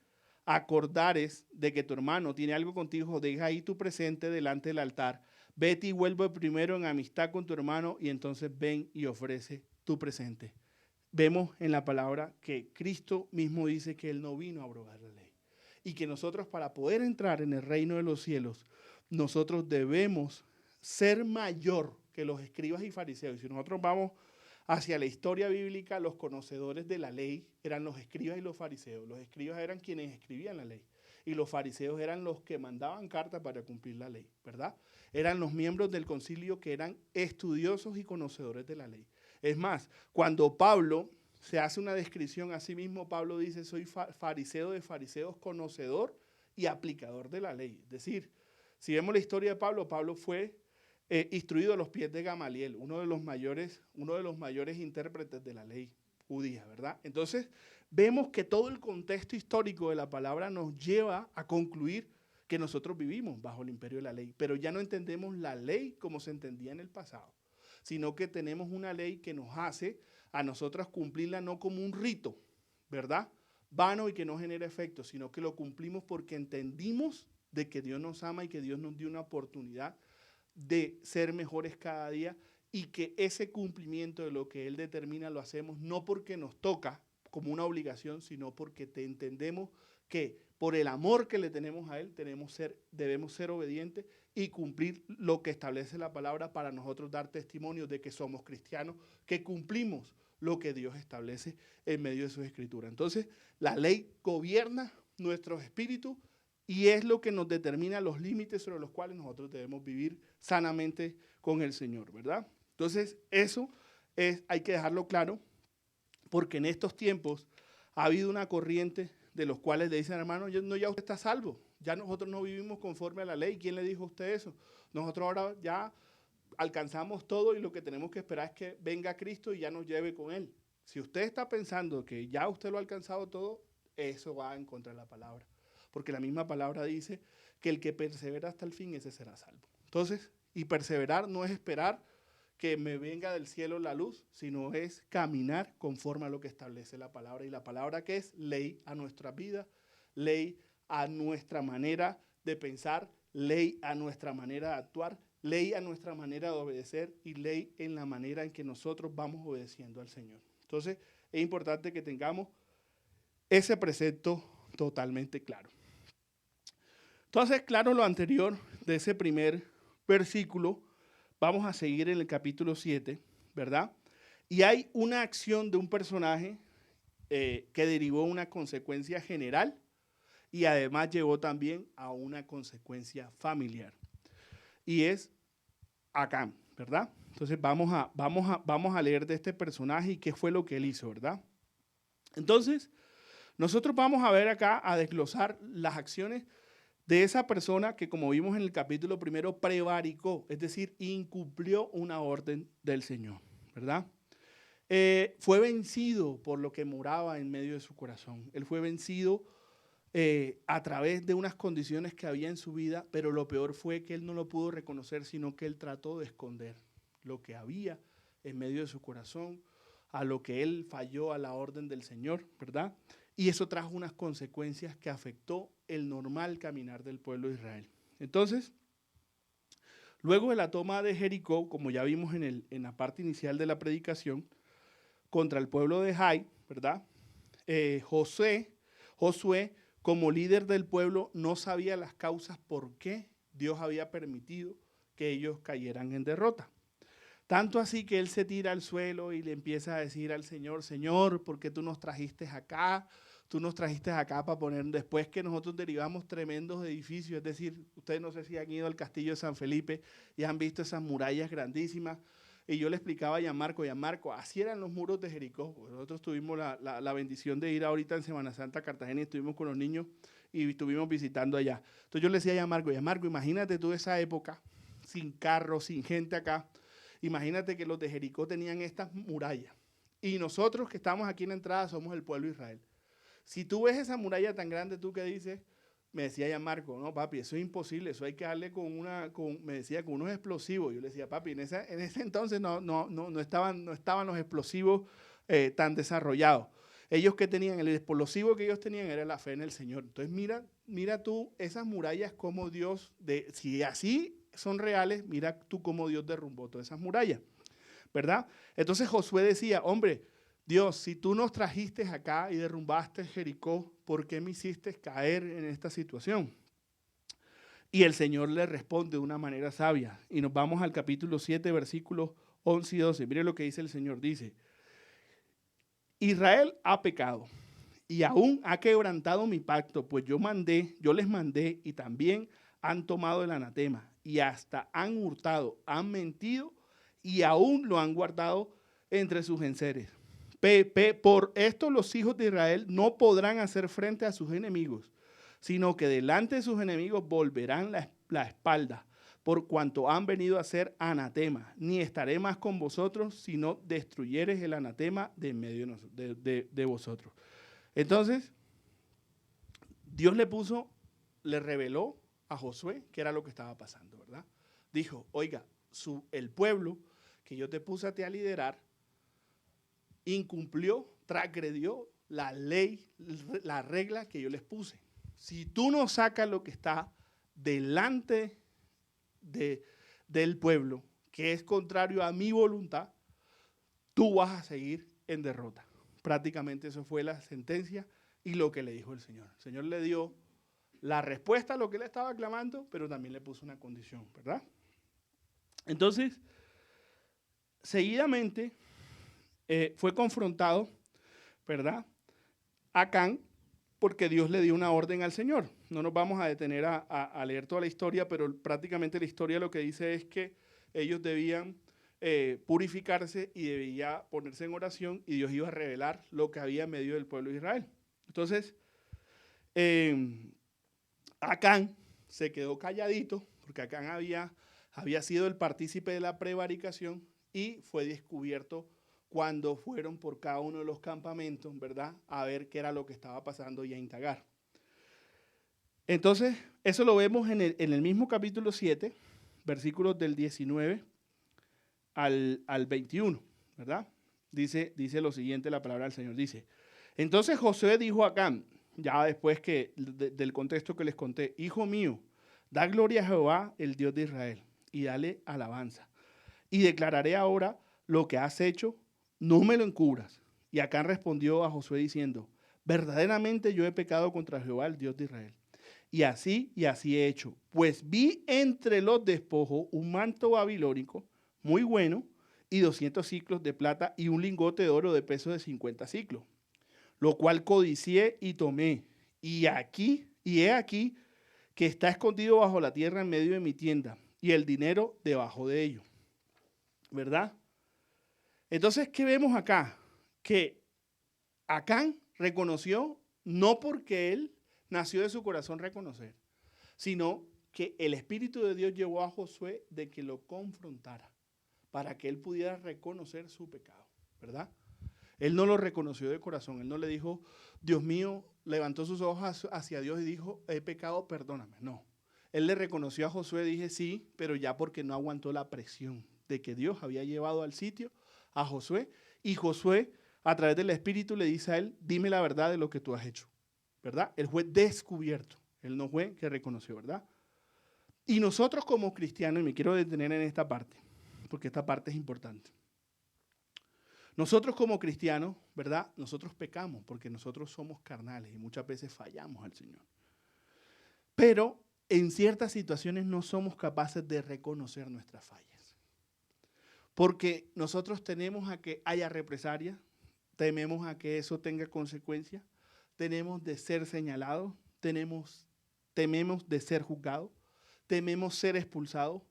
acordares de que tu hermano tiene algo contigo, deja ahí tu presente delante del altar. Vete y vuelve primero en amistad con tu hermano y entonces ven y ofrece tu presente. Vemos en la palabra que Cristo mismo dice que Él no vino a abrogar la ley. Y que nosotros, para poder entrar en el reino de los cielos, nosotros debemos ser mayor que los escribas y fariseos. Y si nosotros vamos hacia la historia bíblica, los conocedores de la ley eran los escribas y los fariseos. Los escribas eran quienes escribían la ley. Y los fariseos eran los que mandaban cartas para cumplir la ley, ¿verdad? Eran los miembros del concilio que eran estudiosos y conocedores de la ley. Es más, cuando Pablo se hace una descripción a sí mismo, Pablo dice, soy fariseo de fariseos, conocedor y aplicador de la ley. Es decir, si vemos la historia de Pablo, Pablo fue instruido a los pies de Gamaliel, uno de los mayores intérpretes de la ley judía, ¿verdad? Entonces, vemos que todo el contexto histórico de la palabra nos lleva a concluir que nosotros vivimos bajo el imperio de la ley, pero ya no entendemos la ley como se entendía en el pasado, sino que tenemos una ley que nos hace a nosotros cumplirla no como un rito, ¿verdad? Vano y que no genera efecto, sino que lo cumplimos porque entendimos de que Dios nos ama y que Dios nos dio una oportunidad de ser mejores cada día y que ese cumplimiento de lo que Él determina lo hacemos no porque nos toca como una obligación, sino porque entendemos que por el amor que le tenemos a Él debemos ser obedientes y cumplir lo que establece la palabra para nosotros dar testimonio de que somos cristianos, que cumplimos lo que Dios establece en medio de su escritura. Entonces, la ley gobierna nuestros espíritus y es lo que nos determina los límites sobre los cuales nosotros debemos vivir sanamente con el Señor, ¿verdad? Entonces, hay que dejarlo claro, porque en estos tiempos ha habido una corriente de los cuales le dicen, hermano, ya usted está salvo, ya nosotros no vivimos conforme a la ley. ¿Quién le dijo a usted eso? Nosotros ahora ya alcanzamos todo y lo que tenemos que esperar es que venga Cristo y ya nos lleve con Él. Si usted está pensando que ya usted lo ha alcanzado todo, eso va en contra de la palabra. Porque la misma palabra dice que el que persevera hasta el fin, ese será salvo. Entonces, y perseverar no es esperar que me venga del cielo la luz, sino es caminar conforme a lo que establece la palabra. Y la palabra que es ley a nuestra vida, ley a nuestra manera de pensar, ley a nuestra manera de actuar, ley a nuestra manera de obedecer y ley en la manera en que nosotros vamos obedeciendo al Señor. Entonces, es importante que tengamos ese precepto totalmente claro. Entonces, claro lo anterior de ese primer versículo, vamos a seguir en el capítulo 7, ¿verdad? Y hay una acción de un personaje que derivó una consecuencia general y además llevó también a una consecuencia familiar. Y es Acán, ¿verdad? Entonces vamos a leer de este personaje y qué fue lo que él hizo, ¿verdad? Entonces, nosotros vamos a ver acá, a desglosar las acciones de esa persona que, como vimos en el capítulo primero, prevaricó, es decir, incumplió una orden del Señor, ¿verdad? Fue vencido por lo que moraba en medio de su corazón. Él fue vencido a través de unas condiciones que había en su vida, pero lo peor fue que él no lo pudo reconocer, sino que él trató de esconder lo que había en medio de su corazón, a lo que él falló a la orden del Señor, ¿verdad? Y eso trajo unas consecuencias que afectó el normal caminar del pueblo de Israel. Entonces, luego de la toma de Jericó, como ya vimos en la parte inicial de la predicación, contra el pueblo de Jai, ¿verdad? Josué, como líder del pueblo, no sabía las causas por qué Dios había permitido que ellos cayeran en derrota. Tanto así que él se tira al suelo y le empieza a decir al Señor, Señor, ¿por qué tú nos trajiste acá? Tú nos trajiste acá para poner, después que nosotros derivamos tremendos edificios, es decir, ustedes no sé si han ido al castillo de San Felipe y han visto esas murallas grandísimas. Y yo le explicaba a Gianmarco, así eran los muros de Jericó. Nosotros tuvimos la bendición de ir ahorita en Semana Santa a Cartagena y estuvimos con los niños y estuvimos visitando allá. Entonces yo le decía a Gianmarco, imagínate tú esa época, sin carros, sin gente acá. Imagínate que los de Jericó tenían estas murallas. Y nosotros que estamos aquí en la entrada somos el pueblo de Israel. Si tú ves esa muralla tan grande, ¿tú qué dices? Me decía Gianmarco, no papi, eso es imposible, eso hay que darle con unos explosivos. Yo le decía, papi, en ese entonces no estaban los explosivos tan desarrollados. Ellos que tenían, el explosivo que ellos tenían era la fe en el Señor. Entonces mira tú esas murallas como Dios, si así son reales, mira tú cómo Dios derrumbó todas esas murallas, ¿verdad? Entonces Josué decía, hombre, Dios, si tú nos trajiste acá y derrumbaste Jericó, ¿por qué me hiciste caer en esta situación? Y el Señor le responde de una manera sabia. Y nos vamos al capítulo 7, versículos 11 y 12. Mire lo que dice el Señor. Dice, Israel ha pecado y aún ha quebrantado mi pacto, pues yo les mandé y también han tomado el anatema y hasta han hurtado, han mentido y aún lo han guardado entre sus enseres. Por esto los hijos de Israel no podrán hacer frente a sus enemigos, sino que delante de sus enemigos volverán la espalda, por cuanto han venido a ser anatema. Ni estaré más con vosotros, sino destruyeres el anatema de en medio de vosotros. Entonces, Dios le reveló a Josué qué era lo que estaba pasando, ¿verdad? Dijo, oiga, el pueblo que yo te puse a ti a liderar, incumplió, transgredió la ley, la regla que yo les puse. Si tú no sacas lo que está delante del pueblo, que es contrario a mi voluntad, tú vas a seguir en derrota. Prácticamente eso fue la sentencia y lo que le dijo el Señor. El Señor le dio la respuesta a lo que él estaba clamando, pero también le puso una condición, ¿verdad? Entonces, seguidamente, fue confrontado, ¿verdad? Acán, porque Dios le dio una orden al Señor. No nos vamos a detener a leer toda la historia, pero prácticamente la historia lo que dice es que ellos debían purificarse y debía ponerse en oración y Dios iba a revelar lo que había en medio del pueblo de Israel. Entonces, Acán se quedó calladito, porque Acán había sido el partícipe de la prevaricación y fue descubierto cuando fueron por cada uno de los campamentos, ¿verdad? A ver qué era lo que estaba pasando y a indagar. Entonces, eso lo vemos en el mismo capítulo 7, versículos del 19 al 21, ¿verdad? Dice lo siguiente la palabra del Señor. Dice, entonces Josué dijo a Acán, ya después del contexto que les conté, hijo mío, Da gloria a Jehová, el Dios de Israel, y dale alabanza. Y declararé ahora lo que has hecho, no me lo encubras. Y Acán respondió a Josué diciendo, verdaderamente yo he pecado contra Jehová, el Dios de Israel. Y así he hecho, pues vi entre los despojos un manto babilónico muy bueno y 200 siclos de plata y un lingote de oro de peso de 50 siclos, lo cual codicié y tomé. Y he aquí que está escondido bajo la tierra en medio de mi tienda y el dinero debajo de ello. ¿Verdad? Entonces, ¿qué vemos acá? Que Acán reconoció no porque él nació de su corazón reconocer, sino que el Espíritu de Dios llevó a Josué de que lo confrontara para que él pudiera reconocer su pecado, ¿verdad? Él no lo reconoció de corazón, él no le dijo, Dios mío, levantó sus ojos hacia Dios y dijo, he pecado, perdóname. No, él le reconoció a Josué, dije sí, pero ya porque no aguantó la presión de que Dios había llevado al sitio a Josué, y Josué a través del Espíritu le dice a él, dime la verdad de lo que tú has hecho, ¿verdad? Él fue descubierto, él no fue que reconoció, ¿verdad? Y nosotros como cristianos, y me quiero detener en esta parte, porque esta parte es importante. Nosotros como cristianos, ¿verdad? Nosotros pecamos porque nosotros somos carnales y muchas veces fallamos al Señor. Pero en ciertas situaciones no somos capaces de reconocer nuestras fallas. Porque nosotros tememos a que haya represalia, tememos a que eso tenga consecuencias, tememos de ser señalados, tememos de ser juzgados, tememos ser expulsados,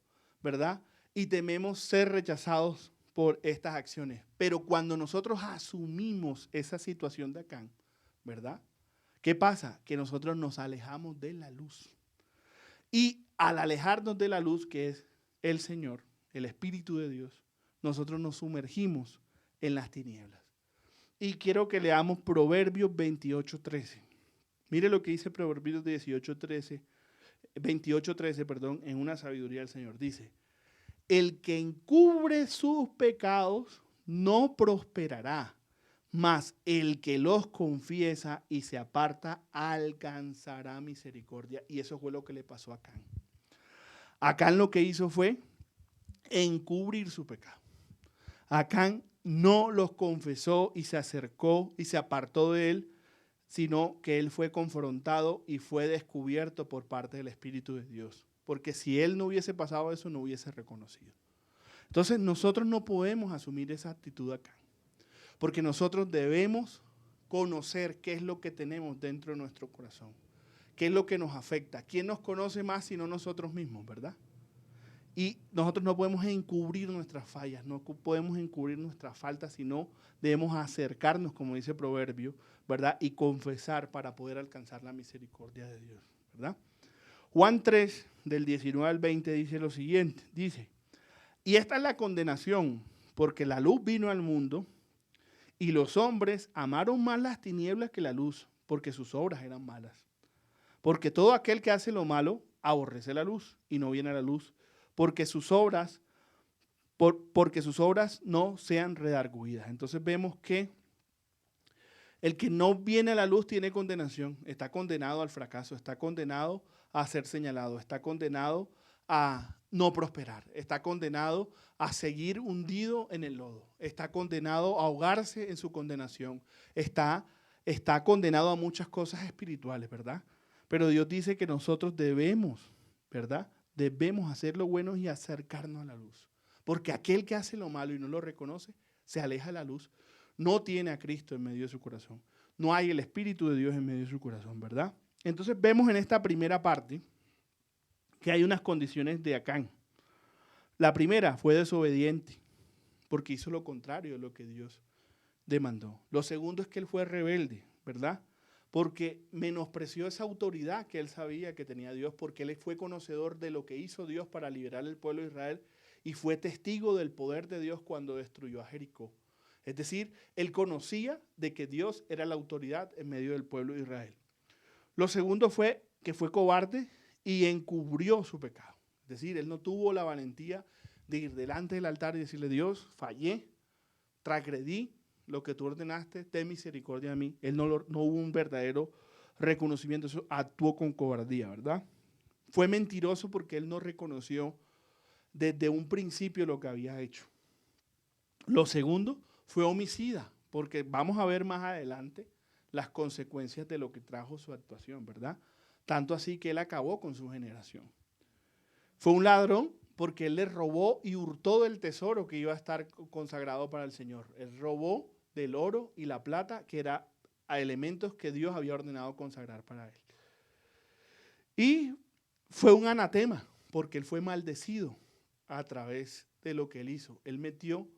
¿verdad? Y tememos ser rechazados por estas acciones. Pero cuando nosotros asumimos esa situación de Acán, ¿verdad? ¿Qué pasa? Que nosotros nos alejamos de la luz. Y al alejarnos de la luz, que es el Señor, el Espíritu de Dios, nosotros nos sumergimos en las tinieblas. Y quiero que leamos Proverbios 28:13. Mire lo que dice Proverbios 28:13, en una sabiduría del Señor. Dice, el que encubre sus pecados no prosperará, mas el que los confiesa y se aparta alcanzará misericordia. Y eso fue lo que le pasó a Acán. Acán lo que hizo fue encubrir su pecado. Acán no los confesó y se acercó y se apartó de él, sino que él fue confrontado y fue descubierto por parte del Espíritu de Dios. Porque si él no hubiese pasado eso, no hubiese reconocido. Entonces nosotros no podemos asumir esa actitud acá. Porque nosotros debemos conocer qué es lo que tenemos dentro de nuestro corazón. Qué es lo que nos afecta. ¿Quién nos conoce más sino nosotros mismos, verdad? Y nosotros no podemos encubrir nuestras fallas, no podemos encubrir nuestras faltas, sino debemos acercarnos, como dice Proverbio, ¿verdad? Y confesar para poder alcanzar la misericordia de Dios, ¿verdad? Juan 3, del 19 al 20, dice lo siguiente, dice, y esta es la condenación, porque la luz vino al mundo, y los hombres amaron más las tinieblas que la luz, porque sus obras eran malas. Porque todo aquel que hace lo malo, aborrece la luz, y no viene a la luz, porque sus obras no sean redargüidas. Entonces vemos que el que no viene a la luz tiene condenación, está condenado al fracaso, está condenado a ser señalado, está condenado a no prosperar, está condenado a seguir hundido en el lodo, está condenado a ahogarse en su condenación, está condenado a muchas cosas espirituales, ¿verdad? Pero Dios dice que nosotros debemos, ¿verdad? Debemos hacer lo bueno y acercarnos a la luz. Porque aquel que hace lo malo y no lo reconoce, se aleja de la luz, no tiene a Cristo en medio de su corazón. No hay el Espíritu de Dios en medio de su corazón, ¿verdad? Entonces vemos en esta primera parte que hay unas condiciones de Acán. La primera fue desobediente, porque hizo lo contrario de lo que Dios demandó. Lo segundo es que él fue rebelde, ¿verdad? Porque menospreció esa autoridad que él sabía que tenía Dios, porque él fue conocedor de lo que hizo Dios para liberar al pueblo de Israel y fue testigo del poder de Dios cuando destruyó a Jericó. Es decir, él conocía de que Dios era la autoridad en medio del pueblo de Israel. Lo segundo fue que fue cobarde y encubrió su pecado. Es decir, él no tuvo la valentía de ir delante del altar y decirle, Dios, fallé, transgredí lo que tú ordenaste, ten misericordia de mí. Él no hubo un verdadero reconocimiento, eso actuó con cobardía, ¿verdad? Fue mentiroso porque él no reconoció desde un principio lo que había hecho. Lo segundo fue homicida, porque vamos a ver más adelante las consecuencias de lo que trajo su actuación, ¿verdad? Tanto así que él acabó con su generación. Fue un ladrón porque él le robó y hurtó del tesoro que iba a estar consagrado para el Señor. Él robó del oro y la plata, que eran elementos que Dios había ordenado consagrar para él. Y fue un anatema, porque él fue maldecido a través de lo que él hizo. Él metió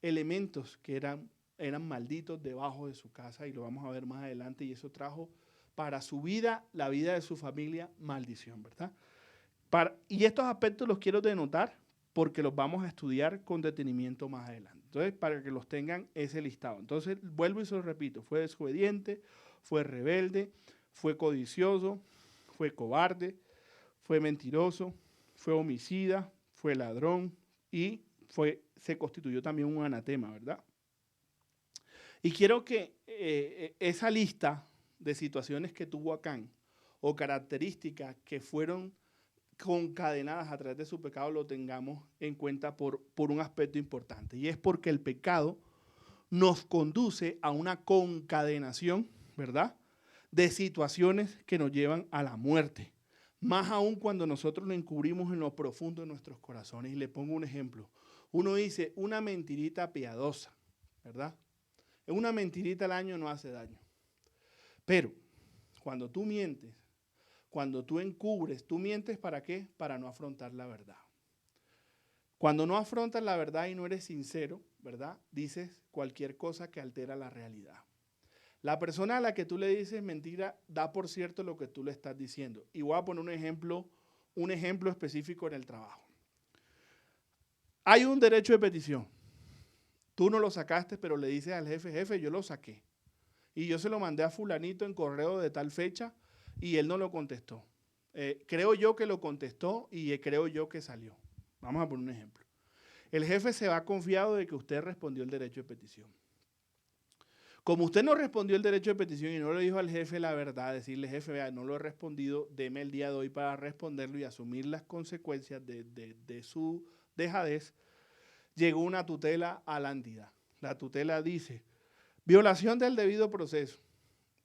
elementos que eran malditos debajo de su casa, y lo vamos a ver más adelante, y eso trajo para su vida, la vida de su familia, maldición, ¿verdad? Y estos aspectos los quiero denotar porque los vamos a estudiar con detenimiento más adelante. Entonces, para que los tengan ese listado. Entonces, vuelvo y se lo repito, fue desobediente, fue rebelde, fue codicioso, fue cobarde, fue mentiroso, fue homicida, fue ladrón y se constituyó también un anatema, ¿verdad? Y quiero que esa lista de situaciones que tuvo Acán o características que fueron concadenadas a través de su pecado lo tengamos en cuenta por un aspecto importante, y es porque el pecado nos conduce a una concadenación, ¿verdad?, de situaciones que nos llevan a la muerte, más aún cuando nosotros lo encubrimos en lo profundo de nuestros corazones. Y le pongo un ejemplo. Uno dice, una mentirita piadosa, ¿verdad? Una mentirita al año no hace daño. Pero cuando tú mientes, cuando tú encubres, ¿tú mientes para qué? Para no afrontar la verdad. Cuando no afrontas la verdad y no eres sincero, ¿verdad?, dices cualquier cosa que altera la realidad. La persona a la que tú le dices mentira da por cierto lo que tú le estás diciendo. Y voy a poner un ejemplo específico en el trabajo. Hay un derecho de petición. Tú no lo sacaste, pero le dices al jefe, jefe, yo lo saqué. Y yo se lo mandé a fulanito en correo de tal fecha y él no lo contestó. Creo yo que lo contestó y creo yo que salió. Vamos a poner un ejemplo. El jefe se va confiado de que usted respondió el derecho de petición. Como usted no respondió el derecho de petición y no le dijo al jefe la verdad, decirle, jefe, vea, no lo he respondido, deme el día de hoy para responderlo y asumir las consecuencias de su dejadez, llegó una tutela a la entidad. La tutela dice, violación del debido proceso.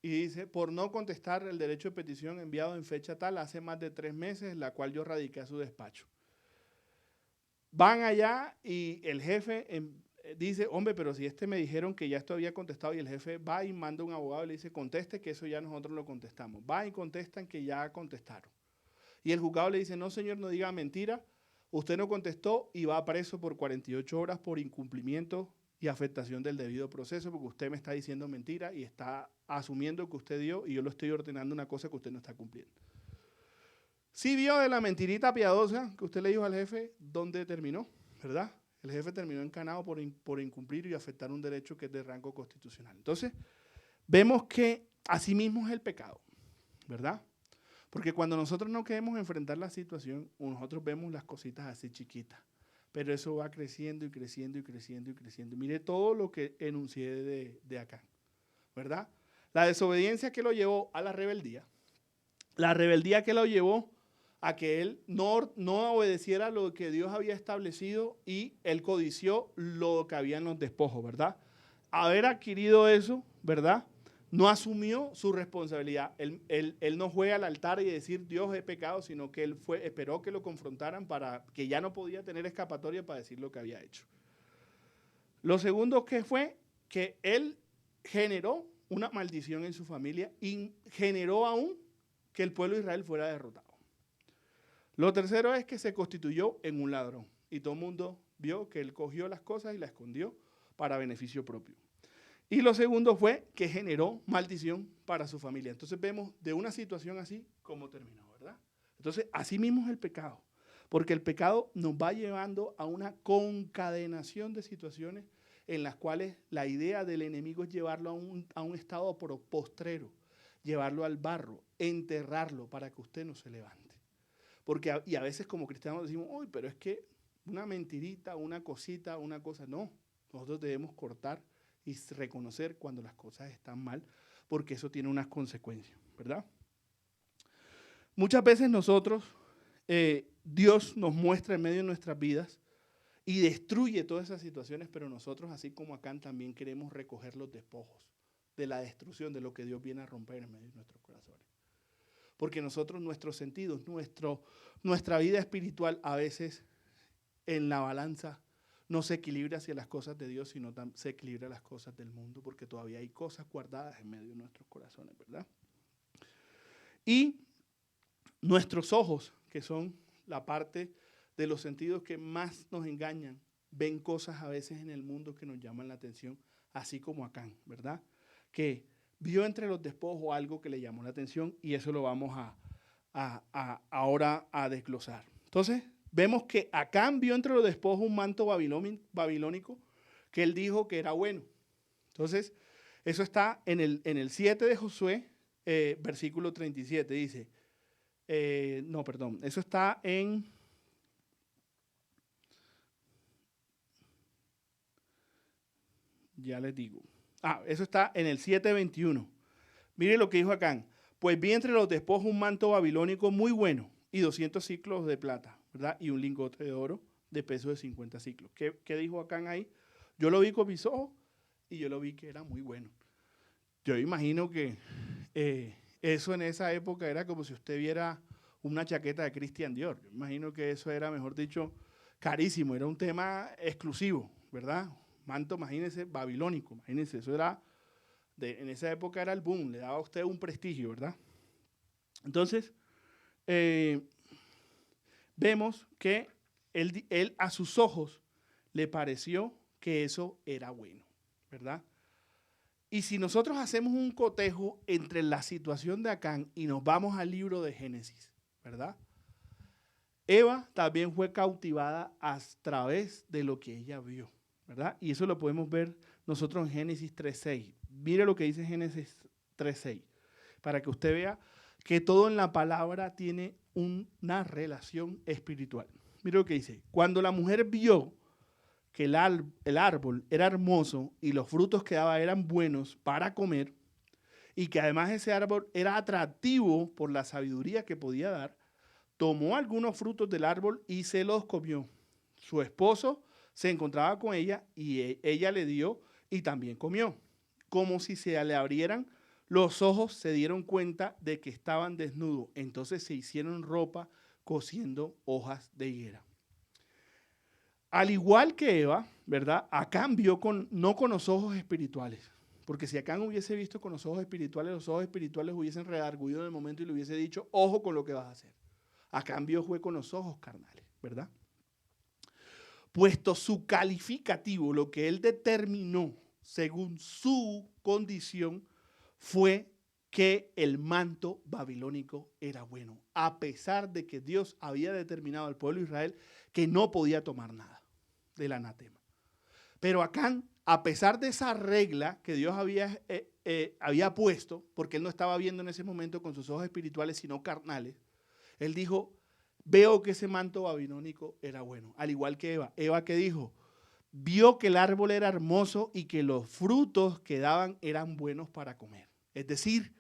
Y dice, por no contestar el derecho de petición enviado en fecha tal hace más de 3 meses, la cual yo radiqué a su despacho. Van allá y el jefe dice, hombre, pero si me dijeron que ya esto había contestado, y el jefe va y manda un abogado y le dice, conteste que eso ya nosotros lo contestamos. Va y contestan que ya contestaron. Y el juzgado le dice, no señor, no diga mentira, usted no contestó y va preso por 48 horas por incumplimiento y afectación del debido proceso, porque usted me está diciendo mentira y está asumiendo que usted dio y yo lo estoy ordenando una cosa que usted no está cumpliendo. Si vio de la mentirita piadosa que usted le dijo al jefe, ¿dónde terminó? ¿Verdad? El jefe terminó encanado por incumplir y afectar un derecho que es de rango constitucional. Entonces, vemos que así mismo es el pecado, ¿verdad? Porque cuando nosotros no queremos enfrentar la situación, nosotros vemos las cositas así chiquitas, pero eso va creciendo y creciendo y creciendo y creciendo. Mire todo lo que enuncié de acá, ¿verdad? La desobediencia que lo llevó a la rebeldía que lo llevó a que él no obedeciera lo que Dios había establecido y él codició lo que había en los despojos, ¿verdad? Haber adquirido eso, ¿verdad?, no asumió su responsabilidad. Él no fue al altar y decir Dios he pecado, sino que él esperó que lo confrontaran para que ya no podía tener escapatoria para decir lo que había hecho. Lo segundo que fue que él generó una maldición en su familia y generó aún que el pueblo de Israel fuera derrotado. Lo tercero es que se constituyó en un ladrón y todo el mundo vio que él cogió las cosas y las escondió para beneficio propio. Y lo segundo fue que generó maldición para su familia. Entonces vemos de una situación así cómo terminó, ¿verdad? Entonces así mismo es el pecado, porque el pecado nos va llevando a una concadenación de situaciones en las cuales la idea del enemigo es llevarlo a un estado postrero, llevarlo al barro, enterrarlo para que usted no se levante. Porque y a veces como cristianos decimos, uy, pero es que una mentirita, una cosita, una cosa, no. Nosotros debemos cortar y reconocer cuando las cosas están mal, porque eso tiene unas consecuencias, ¿verdad? Muchas veces nosotros Dios nos muestra en medio de nuestras vidas y destruye todas esas situaciones, pero nosotros, así como Acán, también queremos recoger los despojos de la destrucción, de lo que Dios viene a romper en medio de nuestros corazones. Porque nosotros, nuestros sentidos, nuestra vida espiritual a veces en la balanza no se equilibra hacia las cosas de Dios, sino se equilibra las cosas del mundo, porque todavía hay cosas guardadas en medio de nuestros corazones, ¿verdad? Y nuestros ojos, que son la parte de los sentidos que más nos engañan, ven cosas a veces en el mundo que nos llaman la atención, así como Acán, ¿verdad? Que vio entre los despojos algo que le llamó la atención y eso lo vamos ahora a desglosar. Entonces, vemos que Acán vio entre los despojos un manto babilónico que él dijo que era bueno. Entonces, eso está en el 7 de Josué, versículo 37, dice, eso está en... Ya les digo. Eso está en el 7:21. Mire lo que dijo Acán. Pues vi entre los despojos un manto babilónico muy bueno y 200 ciclos de plata, ¿verdad? Y un lingote de oro de peso de 50 ciclos. ¿Qué dijo Acán ahí? Yo lo vi con mis ojos y yo lo vi que era muy bueno. Yo imagino que eso en esa época era como si usted viera una chaqueta de Christian Dior. Yo imagino que eso era, mejor dicho, carísimo. Era un tema exclusivo, ¿verdad? Manto, imagínense, babilónico, imagínense, eso era, en esa época era el boom, le daba a usted un prestigio, ¿verdad? Entonces, vemos que él a sus ojos le pareció que eso era bueno, ¿verdad? Y si nosotros hacemos un cotejo entre la situación de Acán y nos vamos al libro de Génesis, ¿verdad? Eva también fue cautivada a través de lo que ella vio, ¿verdad? Y eso lo podemos ver nosotros en Génesis 3:6. Mire lo que dice Génesis 3:6, para que usted vea que todo en la palabra tiene una relación espiritual. Mire lo que dice. Cuando la mujer vio que el árbol era hermoso y los frutos que daba eran buenos para comer, y que además ese árbol era atractivo por la sabiduría que podía dar, tomó algunos frutos del árbol y se los comió. Su esposo se encontraba con ella y ella le dio y también comió. Como si se le abrieran los ojos, se dieron cuenta de que estaban desnudos. Entonces se hicieron ropa cosiendo hojas de higuera. Al igual que Eva, ¿verdad? Acán vio no con los ojos espirituales. Porque si Acán hubiese visto con los ojos espirituales hubiesen redarguido en el momento y le hubiese dicho, ojo con lo que vas a hacer. Acán vio fue con los ojos carnales, ¿verdad? Puesto su calificativo, lo que él determinó según su condición, fue que el manto babilónico era bueno, a pesar de que Dios había determinado al pueblo de Israel que no podía tomar nada del anatema. Pero Acán, a pesar de esa regla que Dios había puesto, porque él no estaba viendo en ese momento con sus ojos espirituales, sino carnales, él dijo, veo que ese manto babilónico era bueno, al igual que Eva. Eva, ¿qué dijo? Vio que el árbol era hermoso y que los frutos que daban eran buenos para comer. Es decir,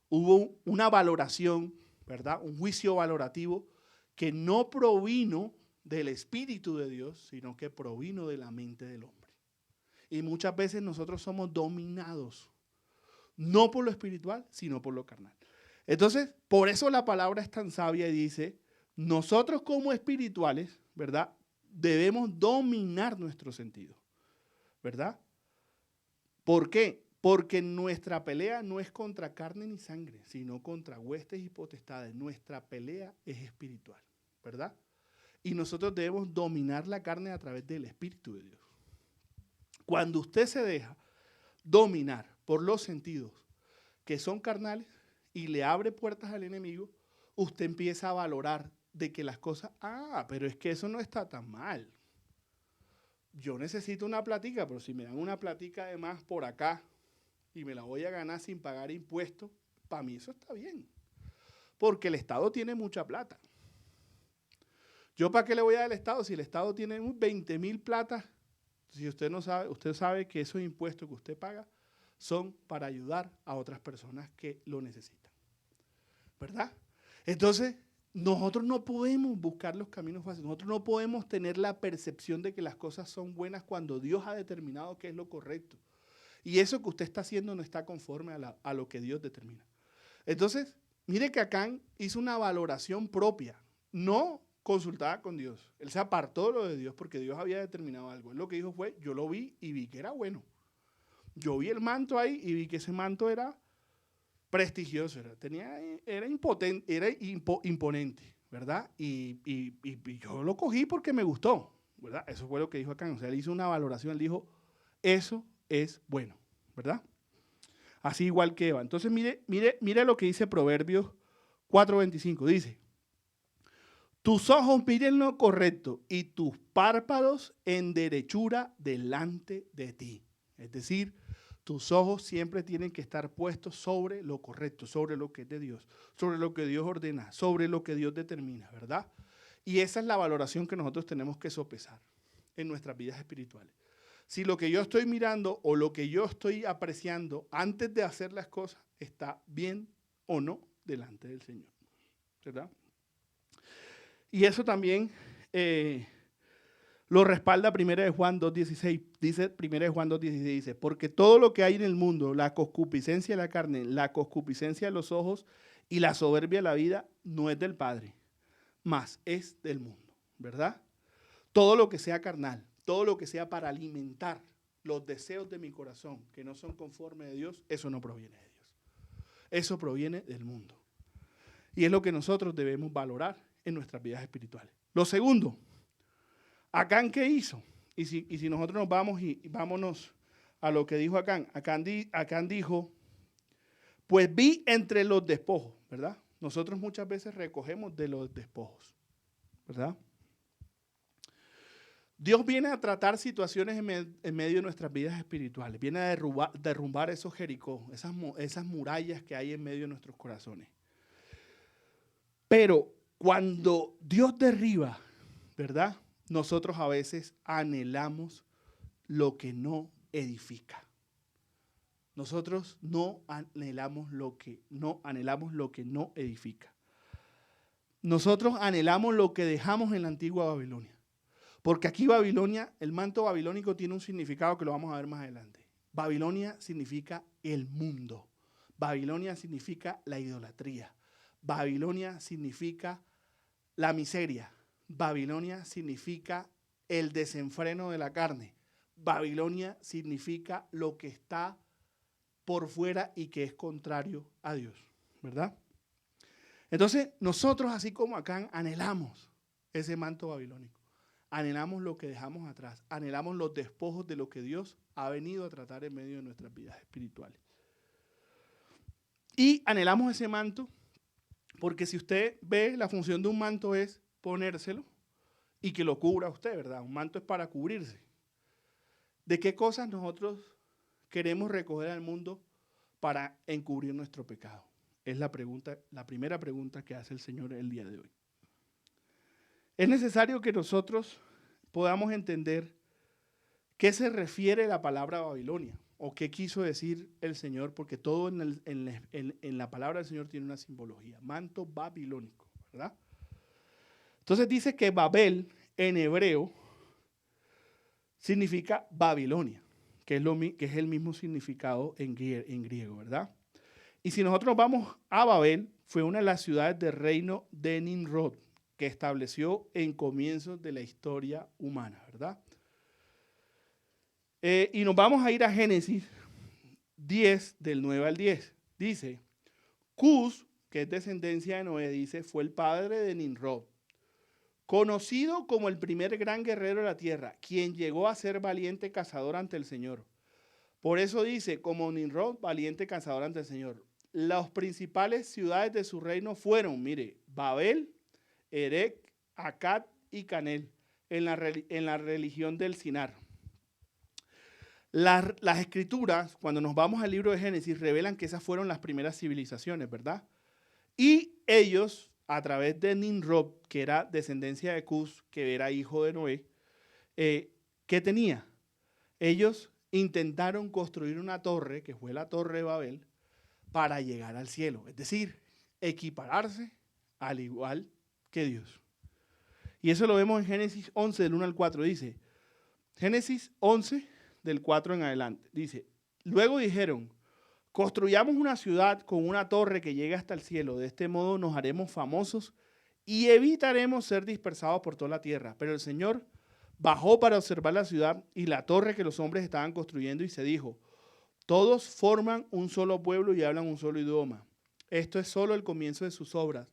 hubo una valoración, ¿verdad? Un juicio valorativo que no provino del Espíritu de Dios, sino que provino de la mente del hombre. Y muchas veces nosotros somos dominados, no por lo espiritual, sino por lo carnal. Entonces, por eso la palabra es tan sabia y dice, nosotros como espirituales, ¿verdad? Debemos dominar nuestros sentidos, ¿verdad? ¿Por qué? Porque nuestra pelea no es contra carne ni sangre, sino contra huestes y potestades. Nuestra pelea es espiritual, ¿verdad? Y nosotros debemos dominar la carne a través del Espíritu de Dios. Cuando usted se deja dominar por los sentidos que son carnales y le abre puertas al enemigo, usted empieza a valorar de que las cosas, pero es que eso no está tan mal. Yo necesito una platica, pero si me dan una platica de más por acá y me la voy a ganar sin pagar impuestos, para mí eso está bien. Porque el Estado tiene mucha plata. ¿Yo para qué le voy a dar al Estado si el Estado tiene 20,000 platas? Si usted no sabe, usted sabe que esos impuestos que usted paga son para ayudar a otras personas que lo necesitan. ¿Verdad? Entonces, nosotros no podemos buscar los caminos fáciles, nosotros no podemos tener la percepción de que las cosas son buenas cuando Dios ha determinado que es lo correcto. Y eso que usted está haciendo no está conforme a lo que Dios determina. Entonces, mire que Acán hizo una valoración propia, no consultada con Dios. Él se apartó de lo de Dios porque Dios había determinado algo. Él lo que dijo fue, yo lo vi y vi que era bueno. Yo vi el manto ahí y vi que ese manto era prestigioso, era imponente, ¿verdad? Y yo lo cogí porque me gustó, ¿verdad? Eso fue lo que dijo Acán. O sea, él hizo una valoración, él dijo, eso es bueno, ¿verdad? Así igual que Eva. Entonces, mire lo que dice Proverbios 4:25. Dice, tus ojos miren lo correcto y tus párpados en derechura delante de ti. Es decir, tus ojos siempre tienen que estar puestos sobre lo correcto, sobre lo que es de Dios, sobre lo que Dios ordena, sobre lo que Dios determina, ¿verdad? Y esa es la valoración que nosotros tenemos que sopesar en nuestras vidas espirituales. Si lo que yo estoy mirando o lo que yo estoy apreciando antes de hacer las cosas está bien o no delante del Señor, ¿verdad? Y eso también lo respalda 1 Juan 2:16. Dice 1 Juan 2:16, dice, porque todo lo que hay en el mundo, la concupiscencia de la carne, la concupiscencia de los ojos y la soberbia de la vida, no es del Padre, mas es del mundo, ¿verdad? Todo lo que sea carnal, todo lo que sea para alimentar los deseos de mi corazón que no son conformes a Dios, eso no proviene de Dios. Eso proviene del mundo. Y es lo que nosotros debemos valorar en nuestras vidas espirituales. Lo segundo, Acán, ¿qué hizo? Y si nosotros nos vamos y vámonos a lo que dijo Acán. Acán dijo, pues vi entre los despojos, ¿verdad? Nosotros muchas veces recogemos de los despojos, ¿verdad? Dios viene a tratar situaciones en medio de nuestras vidas espirituales. Viene a derrumbar esos Jericó, esas murallas que hay en medio de nuestros corazones. Pero cuando Dios derriba, ¿verdad? Nosotros a veces anhelamos lo que no edifica. Nosotros no anhelamos lo que no edifica. Nosotros anhelamos lo que dejamos en la antigua Babilonia. Porque aquí Babilonia, el manto babilónico tiene un significado que lo vamos a ver más adelante. Babilonia significa el mundo. Babilonia significa la idolatría. Babilonia significa la miseria. Babilonia significa el desenfreno de la carne. Babilonia significa lo que está por fuera y que es contrario a Dios, ¿verdad? Entonces, nosotros, así como Acán, anhelamos ese manto babilónico. Anhelamos lo que dejamos atrás. Anhelamos los despojos de lo que Dios ha venido a tratar en medio de nuestras vidas espirituales. Y anhelamos ese manto porque si usted ve, la función de un manto es ponérselo y que lo cubra a usted, ¿verdad? Un manto es para cubrirse. ¿De qué cosas nosotros queremos recoger al mundo para encubrir nuestro pecado? Es la primera pregunta que hace el Señor el día de hoy. Es necesario que nosotros podamos entender qué se refiere la palabra Babilonia o qué quiso decir el Señor, porque todo en la palabra del Señor tiene una simbología. Manto babilónico, ¿verdad? Entonces dice que Babel en hebreo significa Babilonia, que es el mismo significado en griego, ¿verdad? Y si nosotros vamos a Babel, fue una de las ciudades del reino de Nimrod, que estableció en comienzos de la historia humana, ¿verdad? Y nos vamos a ir a Génesis 10, del 9 al 10. Dice, Cus, que es descendencia de Noé, dice, fue el padre de Nimrod, conocido como el primer gran guerrero de la tierra, quien llegó a ser valiente cazador ante el Señor. Por eso dice, como Nimrod, valiente cazador ante el Señor. Las principales ciudades de su reino fueron, mire, Babel, Erec, Akkad y Canel, en la religión del Sinar. Las escrituras, cuando nos vamos al libro de Génesis, revelan que esas fueron las primeras civilizaciones, ¿verdad? Y ellos, a través de Nimrod, que era descendencia de Cus, que era hijo de Noé, ¿qué tenía? Ellos intentaron construir una torre, que fue la Torre de Babel, para llegar al cielo. Es decir, equipararse al igual que Dios. Y eso lo vemos en Génesis 11, del 1 al 4. Dice, Génesis 11, del 4 en adelante. Dice, luego dijeron, construyamos una ciudad con una torre que llegue hasta el cielo. De este modo nos haremos famosos y evitaremos ser dispersados por toda la tierra. Pero el Señor bajó para observar la ciudad y la torre que los hombres estaban construyendo y se dijo, todos forman un solo pueblo y hablan un solo idioma. Esto es solo el comienzo de sus obras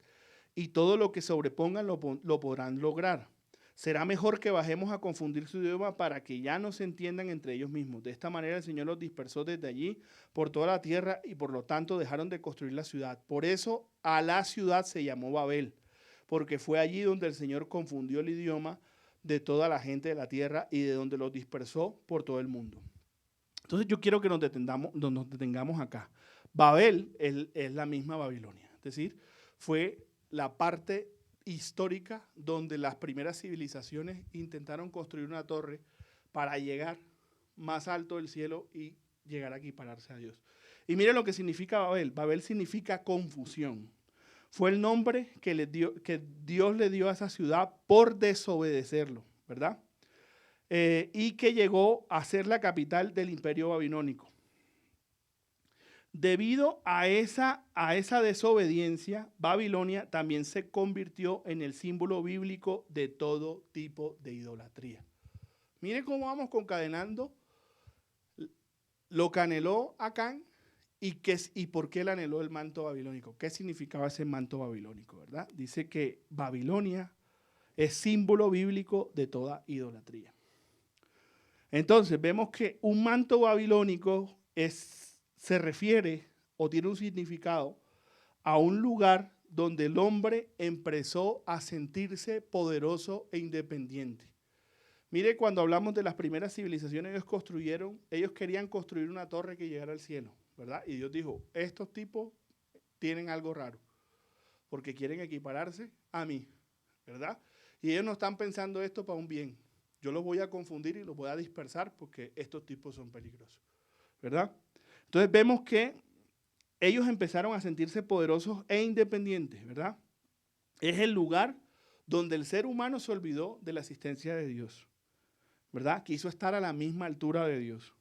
y todo lo que sobrepongan lo podrán lograr. Será mejor que bajemos a confundir su idioma para que ya no se entiendan entre ellos mismos. De esta manera el Señor los dispersó desde allí por toda la tierra y por lo tanto dejaron de construir la ciudad. Por eso a la ciudad se llamó Babel, porque fue allí donde el Señor confundió el idioma de toda la gente de la tierra y de donde los dispersó por todo el mundo. Entonces yo quiero que nos detengamos acá. Babel es la misma Babilonia, es decir, fue la parte histórica donde las primeras civilizaciones intentaron construir una torre para llegar más alto del cielo y llegar a equipararse a Dios. Y miren lo que significa Babel. Babel significa confusión. Fue el nombre que Dios le dio a esa ciudad por desobedecerlo, ¿verdad? Y que llegó a ser la capital del imperio babilónico. Debido a esa desobediencia, Babilonia también se convirtió en el símbolo bíblico de todo tipo de idolatría. Mire cómo vamos concadenando lo que anheló Acán y por qué él anheló el manto babilónico. ¿Qué significaba ese manto babilónico, verdad? Dice que Babilonia es símbolo bíblico de toda idolatría. Entonces vemos que un manto babilónico se refiere o tiene un significado a un lugar donde el hombre empezó a sentirse poderoso e independiente. Mire, cuando hablamos de las primeras civilizaciones, ellos querían construir una torre que llegara al cielo, ¿verdad? Y Dios dijo, estos tipos tienen algo raro, porque quieren equipararse a mí, ¿verdad? Y ellos no están pensando esto para un bien. Yo los voy a confundir y los voy a dispersar porque estos tipos son peligrosos, ¿verdad? Entonces vemos que ellos empezaron a sentirse poderosos e independientes, ¿verdad? Es el lugar donde el ser humano se olvidó de la existencia de Dios, ¿verdad? Quiso estar a la misma altura de Dios.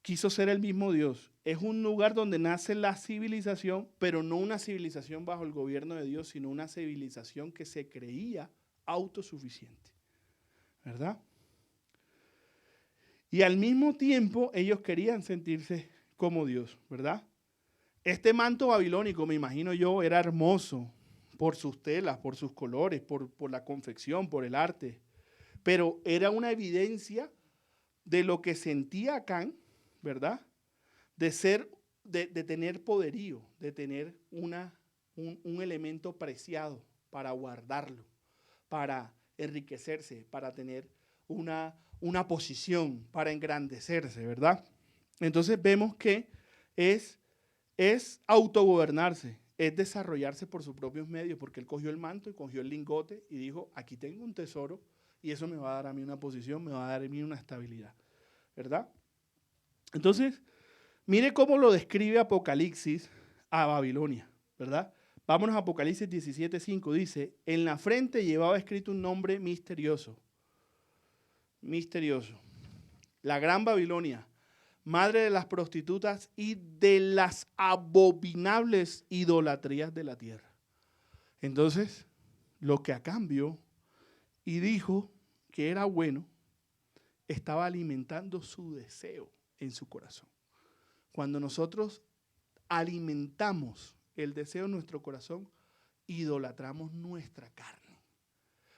Quiso ser el mismo Dios. Es un lugar donde nace la civilización, pero no una civilización bajo el gobierno de Dios, sino una civilización que se creía autosuficiente, ¿verdad? Y al mismo tiempo ellos querían sentirse como Dios, ¿verdad? Este manto babilónico, me imagino yo, era hermoso por sus telas, por sus colores, por la confección, por el arte. Pero era una evidencia de lo que sentía Acán, ¿verdad? De tener poderío, de tener un elemento preciado para guardarlo, para enriquecerse, para tener una posición, para engrandecerse, ¿verdad? Entonces vemos que es autogobernarse, es desarrollarse por sus propios medios, porque él cogió el manto y cogió el lingote y dijo, aquí tengo un tesoro y eso me va a dar a mí una posición, me va a dar a mí una estabilidad, ¿verdad? Entonces, mire cómo lo describe Apocalipsis a Babilonia, ¿verdad? Vámonos a Apocalipsis 17:5, dice, en la frente llevaba escrito un nombre misterioso, la Gran Babilonia, madre de las prostitutas y de las abominables idolatrías de la tierra. Entonces, lo que Acán vio y dijo que era bueno, estaba alimentando su deseo en su corazón. Cuando nosotros alimentamos el deseo en nuestro corazón, idolatramos nuestra carne.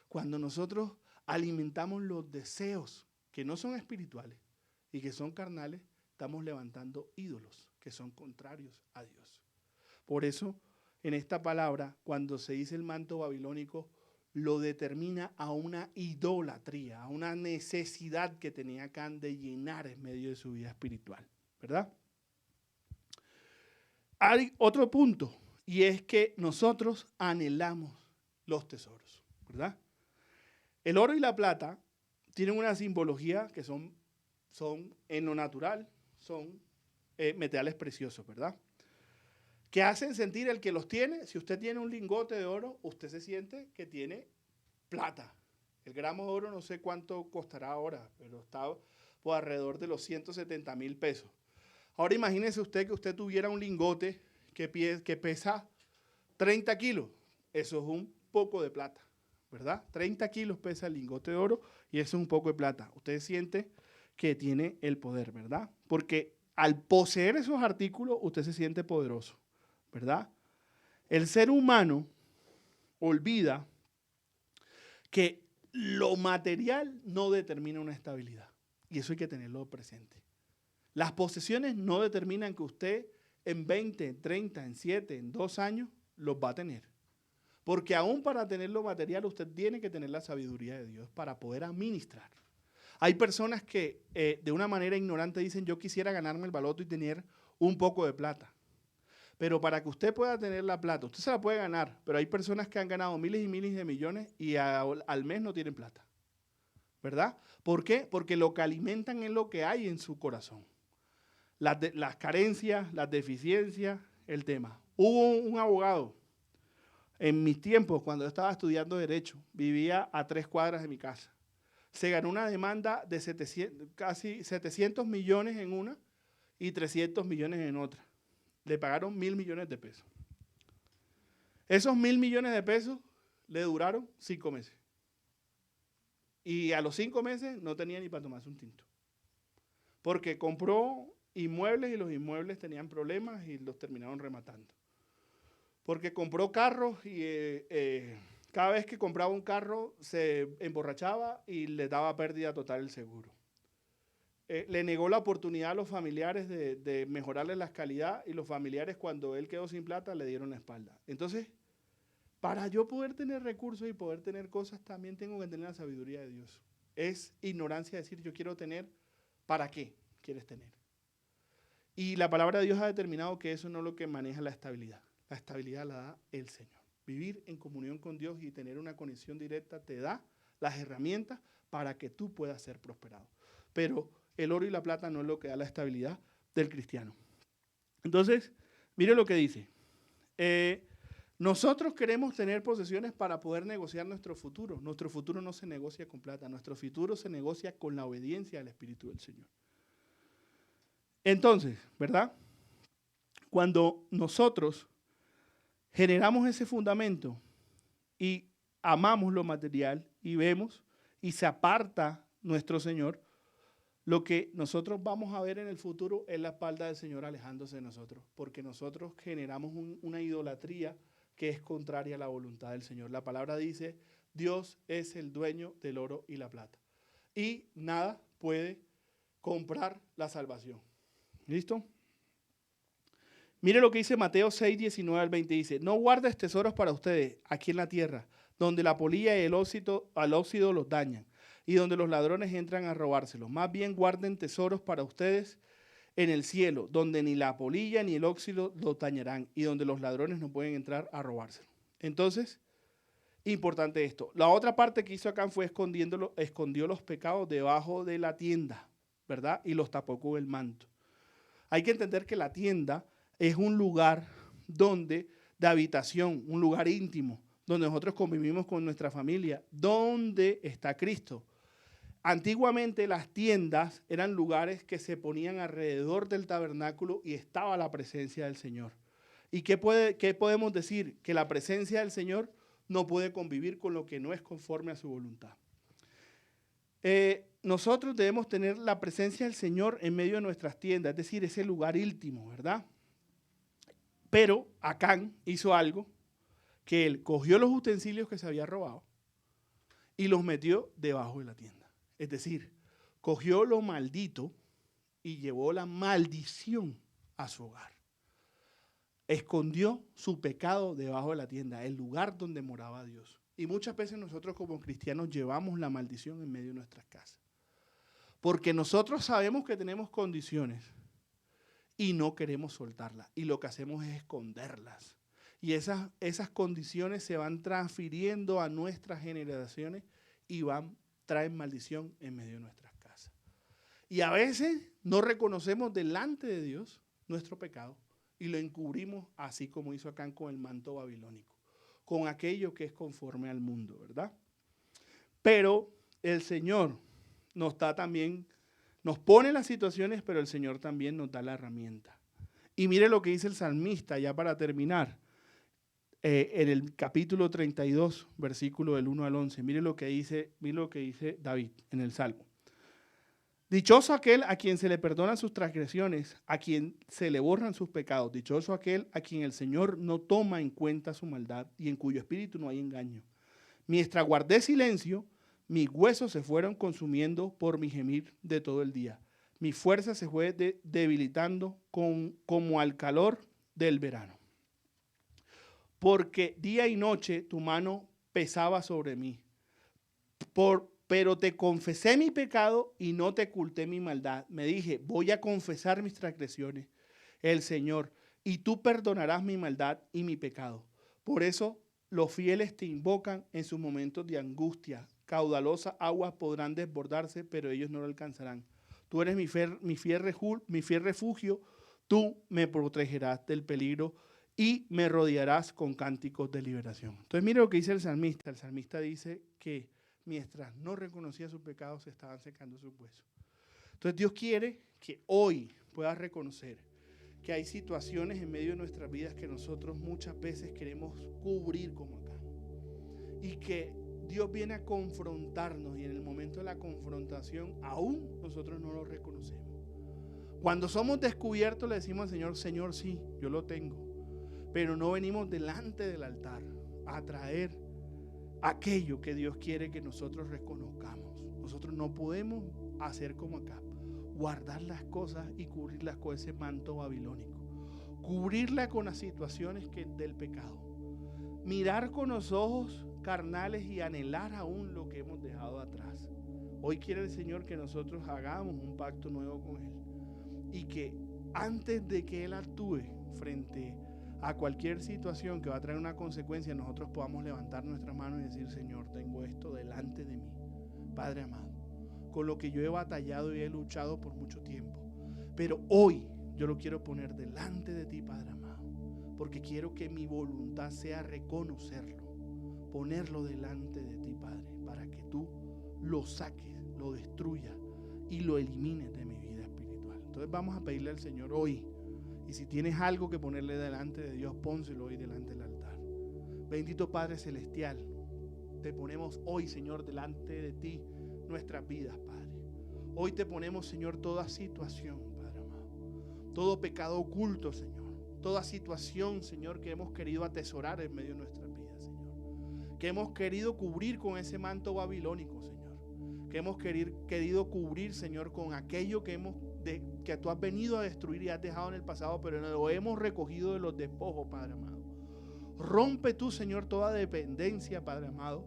Cuando nosotros alimentamos los deseos que no son espirituales y que son carnales, estamos levantando ídolos que son contrarios a Dios. Por eso, en esta palabra, cuando se dice el manto babilónico, lo determina a una idolatría, a una necesidad que tenía Acán de llenar en medio de su vida espiritual, ¿verdad? Hay otro punto, y es que nosotros anhelamos los tesoros, ¿verdad? El oro y la plata tienen una simbología que son en lo natural, son metales preciosos, ¿verdad? que hacen sentir el que los tiene. Si usted tiene un lingote de oro, usted se siente que tiene plata. El gramo de oro no sé cuánto costará ahora, pero está por alrededor de los 170,000 pesos. Ahora imagínese usted que usted tuviera un lingote que pesa 30 kilos. Eso es un poco de plata, ¿verdad? 30 kilos pesa el lingote de oro y eso es un poco de plata. Usted siente que tiene el poder, ¿verdad? Porque al poseer esos artículos, usted se siente poderoso, ¿verdad? El ser humano olvida que lo material no determina una estabilidad. Y eso hay que tenerlo presente. Las posesiones no determinan que usted en 20, en 30, en 7, en 2 años los va a tener. Porque aún para tener lo material usted tiene que tener la sabiduría de Dios para poder administrar. Hay personas que de una manera ignorante dicen yo quisiera ganarme el baloto y tener un poco de plata. Pero para que usted pueda tener la plata, usted se la puede ganar, pero hay personas que han ganado miles y miles de millones y al mes no tienen plata. ¿Verdad? ¿Por qué? Porque lo que alimentan es lo que hay en su corazón. Las carencias, las deficiencias, el tema. Hubo un abogado en mis tiempos, cuando yo estaba estudiando Derecho, vivía a 3 cuadras de mi casa. Se ganó una demanda de casi 700 millones en una y 300 millones en otra. Le pagaron 1.000 millones de pesos. Esos 1.000 millones de pesos le duraron 5 meses. Y a los 5 meses no tenía ni para tomarse un tinto. Porque compró inmuebles y los inmuebles tenían problemas y los terminaron rematando. Porque compró carros y cada vez que compraba un carro se emborrachaba y le daba pérdida total el seguro. Le negó la oportunidad a los familiares de mejorarles la calidad y los familiares cuando él quedó sin plata le dieron la espalda. Entonces, para yo poder tener recursos y poder tener cosas, también tengo que tener la sabiduría de Dios. Es ignorancia decir yo quiero tener, ¿para qué quieres tener? Y la palabra de Dios ha determinado que eso no es lo que maneja la estabilidad. La estabilidad la da el Señor. Vivir en comunión con Dios y tener una conexión directa te da las herramientas para que tú puedas ser prosperado. Pero el oro y la plata no es lo que da la estabilidad del cristiano. Entonces, mire lo que dice. Nosotros queremos tener posesiones para poder negociar nuestro futuro. Nuestro futuro no se negocia con plata, nuestro futuro se negocia con la obediencia al Espíritu del Señor. Entonces, ¿verdad? Cuando nosotros generamos ese fundamento y amamos lo material y vemos y se aparta nuestro Señor, lo que nosotros vamos a ver en el futuro es la espalda del Señor alejándose de nosotros, porque nosotros generamos una idolatría que es contraria a la voluntad del Señor. La palabra dice, Dios es el dueño del oro y la plata. Y nada puede comprar la salvación. ¿Listo? Mire lo que dice Mateo 6, 19 al 20. Dice, no guardes tesoros para ustedes aquí en la tierra, donde la polilla y el óxido los dañan, y donde los ladrones entran a robárselos. Más bien guarden tesoros para ustedes en el cielo, donde ni la polilla ni el óxido los dañarán, y donde los ladrones no pueden entrar a robárselo. Entonces, importante esto. La otra parte que hizo Acán fue escondió los pecados debajo de la tienda, ¿verdad? Y los tapó con el manto. Hay que entender que la tienda es un lugar de habitación, un lugar íntimo, donde nosotros convivimos con nuestra familia, donde está Cristo. Antiguamente las tiendas eran lugares que se ponían alrededor del tabernáculo y estaba la presencia del Señor. ¿Y qué podemos decir? Que la presencia del Señor no puede convivir con lo que no es conforme a su voluntad. Nosotros debemos tener la presencia del Señor en medio de nuestras tiendas, es decir, ese lugar íntimo, ¿verdad? Pero Acán hizo algo, que él cogió los utensilios que se había robado y los metió debajo de la tienda. Es decir, cogió lo maldito y llevó la maldición a su hogar. Escondió su pecado debajo de la tienda, el lugar donde moraba Dios. Y muchas veces nosotros como cristianos llevamos la maldición en medio de nuestras casas. Porque nosotros sabemos que tenemos condiciones y no queremos soltarlas. Y lo que hacemos es esconderlas. Y esas condiciones se van transfiriendo a nuestras generaciones y traen maldición en medio de nuestras casas. Y a veces no reconocemos delante de Dios nuestro pecado y lo encubrimos así como hizo Acán con el manto babilónico, con aquello que es conforme al mundo, ¿verdad? Pero el Señor nos da también, nos pone las situaciones, pero el Señor también nos da la herramienta. Y mire lo que dice el salmista, ya para terminar, en el capítulo 32, versículo del 1 al 11. Mire lo que dice David en el Salmo. Dichoso aquel a quien se le perdonan sus transgresiones, a quien se le borran sus pecados. Dichoso aquel a quien el Señor no toma en cuenta su maldad y en cuyo espíritu no hay engaño. Mientras guardé silencio, mis huesos se fueron consumiendo por mi gemir de todo el día. Mi fuerza se fue debilitando como al calor del verano. Porque día y noche tu mano pesaba sobre mí. Pero te confesé mi pecado y no te oculté mi maldad. Me dije, voy a confesar mis transgresiones, el Señor, y tú perdonarás mi maldad y mi pecado. Por eso los fieles te invocan en sus momentos de angustia. Caudalosas aguas podrán desbordarse, pero ellos no lo alcanzarán. Tú eres mi fiel refugio, tú me protegerás del peligro y me rodearás con cánticos de liberación. Entonces mire lo que dice el salmista. El salmista dice que mientras no reconocía sus pecados, se estaban secando sus huesos. Entonces Dios quiere que hoy puedas reconocer que hay situaciones en medio de nuestras vidas que nosotros muchas veces queremos cubrir como acá. Y que Dios viene a confrontarnos y en el momento de la confrontación aún nosotros no lo reconocemos. Cuando somos descubiertos le decimos al Señor, Señor, sí, yo lo tengo. Pero no venimos delante del altar a traer aquello que Dios quiere que nosotros reconozcamos. Nosotros no podemos hacer como acá, guardar las cosas y cubrirlas con ese manto babilónico, cubrirla con las situaciones del pecado, mirar con los ojos carnales y anhelar aún lo que hemos dejado atrás. Hoy quiere el Señor que nosotros hagamos un pacto nuevo con Él y que antes de que Él actúe frente a cualquier situación que va a traer una consecuencia, nosotros podamos levantar nuestras manos y decir, Señor, tengo esto delante de mí, Padre amado, con lo que yo he batallado y he luchado por mucho tiempo, pero hoy yo lo quiero poner delante de ti, Padre amado, porque quiero que mi voluntad sea reconocerlo, ponerlo delante de ti, Padre, para que tú lo saques, lo destruyas y lo elimines de mi vida espiritual. Entonces vamos a pedirle al Señor hoy. Y si tienes algo que ponerle delante de Dios, pónselo hoy delante del altar. Bendito Padre Celestial, te ponemos hoy, Señor, delante de ti nuestras vidas, Padre. Hoy te ponemos, Señor, toda situación, Padre amado. Todo pecado oculto, Señor. Toda situación, Señor, que hemos querido atesorar en medio de nuestras vidas, Señor. Que hemos querido cubrir con ese manto babilónico, Señor. Que hemos querido cubrir, Señor, con aquello que tú has venido a destruir y has dejado en el pasado, pero lo hemos recogido de los despojos, Padre amado. Rompe tú, Señor, toda dependencia, Padre amado,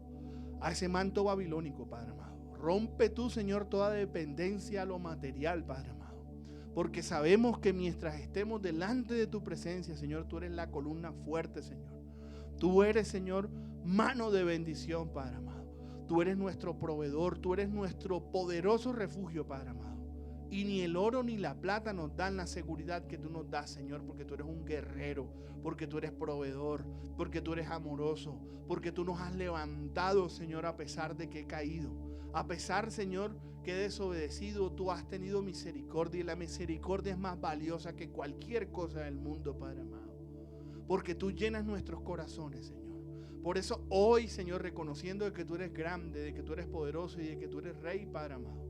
a ese manto babilónico, Padre amado. Rompe tú, Señor, toda dependencia a lo material, Padre amado. Porque sabemos que mientras estemos delante de tu presencia, Señor, tú eres la columna fuerte, Señor. Tú eres, Señor, mano de bendición, Padre amado. Tú eres nuestro proveedor, tú eres nuestro poderoso refugio, Padre amado. Y ni el oro ni la plata nos dan la seguridad que tú nos das, Señor, porque tú eres un guerrero, porque tú eres proveedor, porque tú eres amoroso, porque tú nos has levantado, Señor, a pesar de que he caído. A pesar, Señor, que he desobedecido, tú has tenido misericordia y la misericordia es más valiosa que cualquier cosa del mundo, Padre amado. Porque tú llenas nuestros corazones, Señor. Por eso hoy, Señor, reconociendo de que tú eres grande, de que tú eres poderoso y de que tú eres Rey, Padre amado,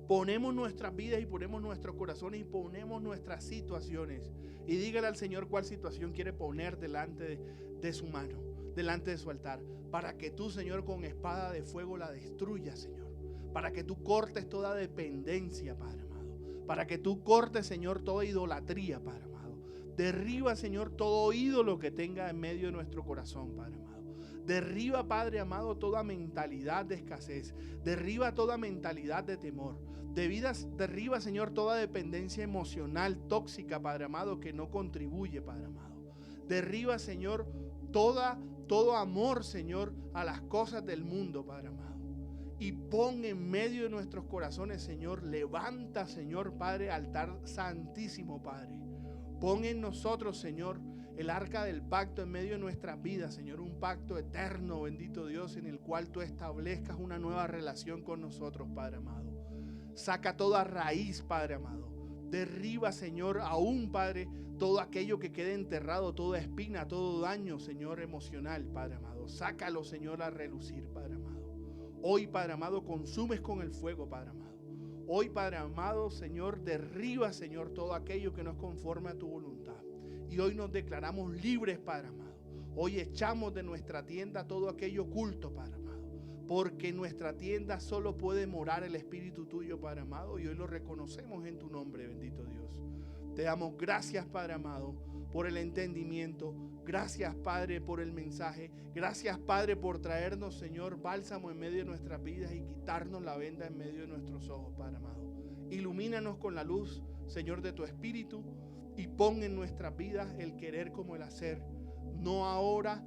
ponemos nuestras vidas y ponemos nuestros corazones y ponemos nuestras situaciones. Y dígale al Señor cuál situación quiere poner delante de su mano, delante de su altar. Para que tú, Señor, con espada de fuego la destruyas, Señor. Para que tú cortes toda dependencia, Padre amado. Para que tú cortes, Señor, toda idolatría, Padre amado. Derriba, Señor, todo ídolo que tenga en medio de nuestro corazón, Padre amado. Derriba, Padre amado, toda mentalidad de escasez. Derriba toda mentalidad de temor. Derriba, Señor, toda dependencia emocional tóxica, Padre amado, que no contribuye, Padre amado. Derriba, Señor, todo amor, Señor, a las cosas del mundo, Padre amado. Y pon en medio de nuestros corazones, Señor, levanta, Señor, Padre, altar santísimo, Padre. Pon en nosotros, Señor, el arca del pacto en medio de nuestras vidas, Señor, un pacto eterno, bendito Dios, en el cual tú establezcas una nueva relación con nosotros, Padre amado. Saca toda raíz, Padre amado. Derriba, Señor, aún, Padre, todo aquello que quede enterrado, toda espina, todo daño, Señor, emocional, Padre amado. Sácalo, Señor, a relucir, Padre amado. Hoy, Padre amado, consumes con el fuego, Padre amado. Hoy, Padre amado, Señor, derriba, Señor, todo aquello que no es conforme a tu voluntad. Y hoy nos declaramos libres, Padre amado. Hoy echamos de nuestra tienda todo aquello oculto, Padre amado. Porque en nuestra tienda solo puede morar el Espíritu tuyo, Padre amado. Y hoy lo reconocemos en tu nombre, bendito Dios. Te damos gracias, Padre amado, por el entendimiento. Gracias, Padre, por el mensaje. Gracias, Padre, por traernos, Señor, bálsamo en medio de nuestras vidas y quitarnos la venda en medio de nuestros ojos, Padre amado. Ilumínanos con la luz, Señor, de tu Espíritu y pon en nuestras vidas el querer como el hacer. No ahora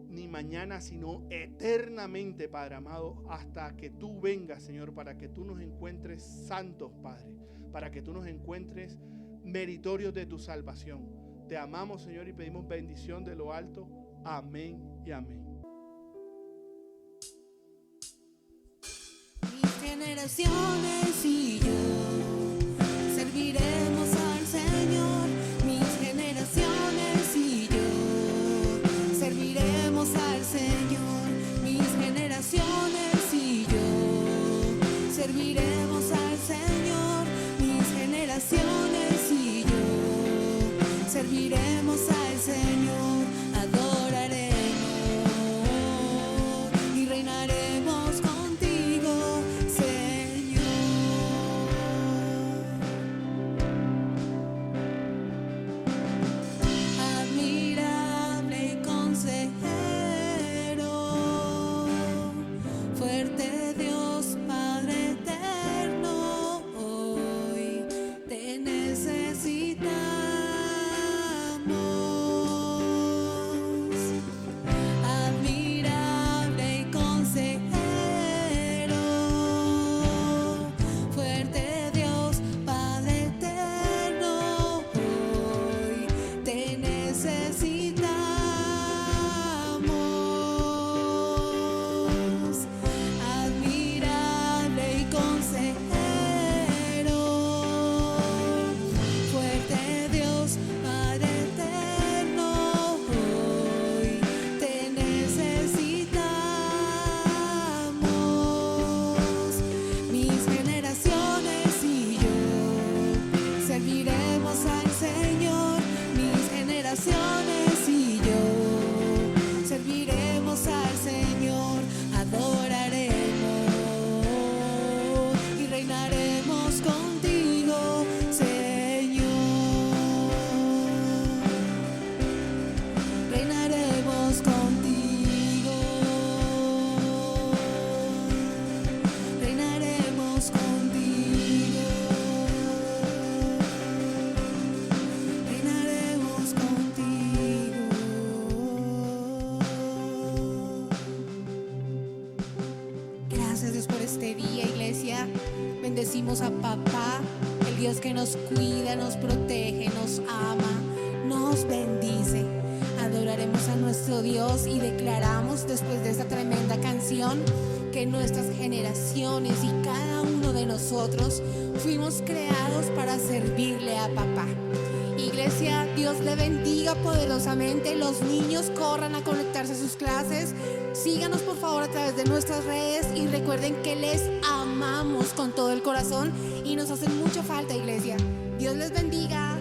ni mañana, sino eternamente, Padre amado, hasta que tú vengas, Señor, para que tú nos encuentres santos, Padre, para que tú nos encuentres meritorios de tu salvación. Te amamos, Señor, y pedimos bendición de lo alto. Amén y amén. Mis generaciones y yo serviremos al Señor. Mis generaciones y yo serviremos al Señor. Mis generaciones y yo serviremos al Señor. Mis generaciones y yo serviremos al Señor. Adoraremos y reinaremos contigo, Señor. Admirable y consejero, fuerte Dios, Padre eterno, hoy te necesitamos. Admirable y consejero, fuerte Dios, Padre eterno, hoy te necesitamos. Admirable y consejero, fuerte Dios, Padre eterno, hoy te necesitamos. Mis generaciones y yo serviremos al Señor. Mis generaciones y yo serviremos al Señor. Adoraremos y reinaremos contigo, Señor. Reinaremos contigo. Reinaremos contigo. Reinaremos contigo. Gracias, Dios, por este día, iglesia. Bendecimos a papá, el Dios que nos cuida, nos protege, nos ama, nos bendice. Adoraremos a nuestro Dios y declaramos después de esta tremenda canción que nuestras generaciones y cada uno de nosotros fuimos creados para servirle a papá. Iglesia, Dios le bendiga poderosamente. Los niños corran a conectarse a sus clases. Síganos por favor a través de nuestras redes y recuerden que les amamos con todo el corazón y nos hacen mucha falta, iglesia. Dios les bendiga.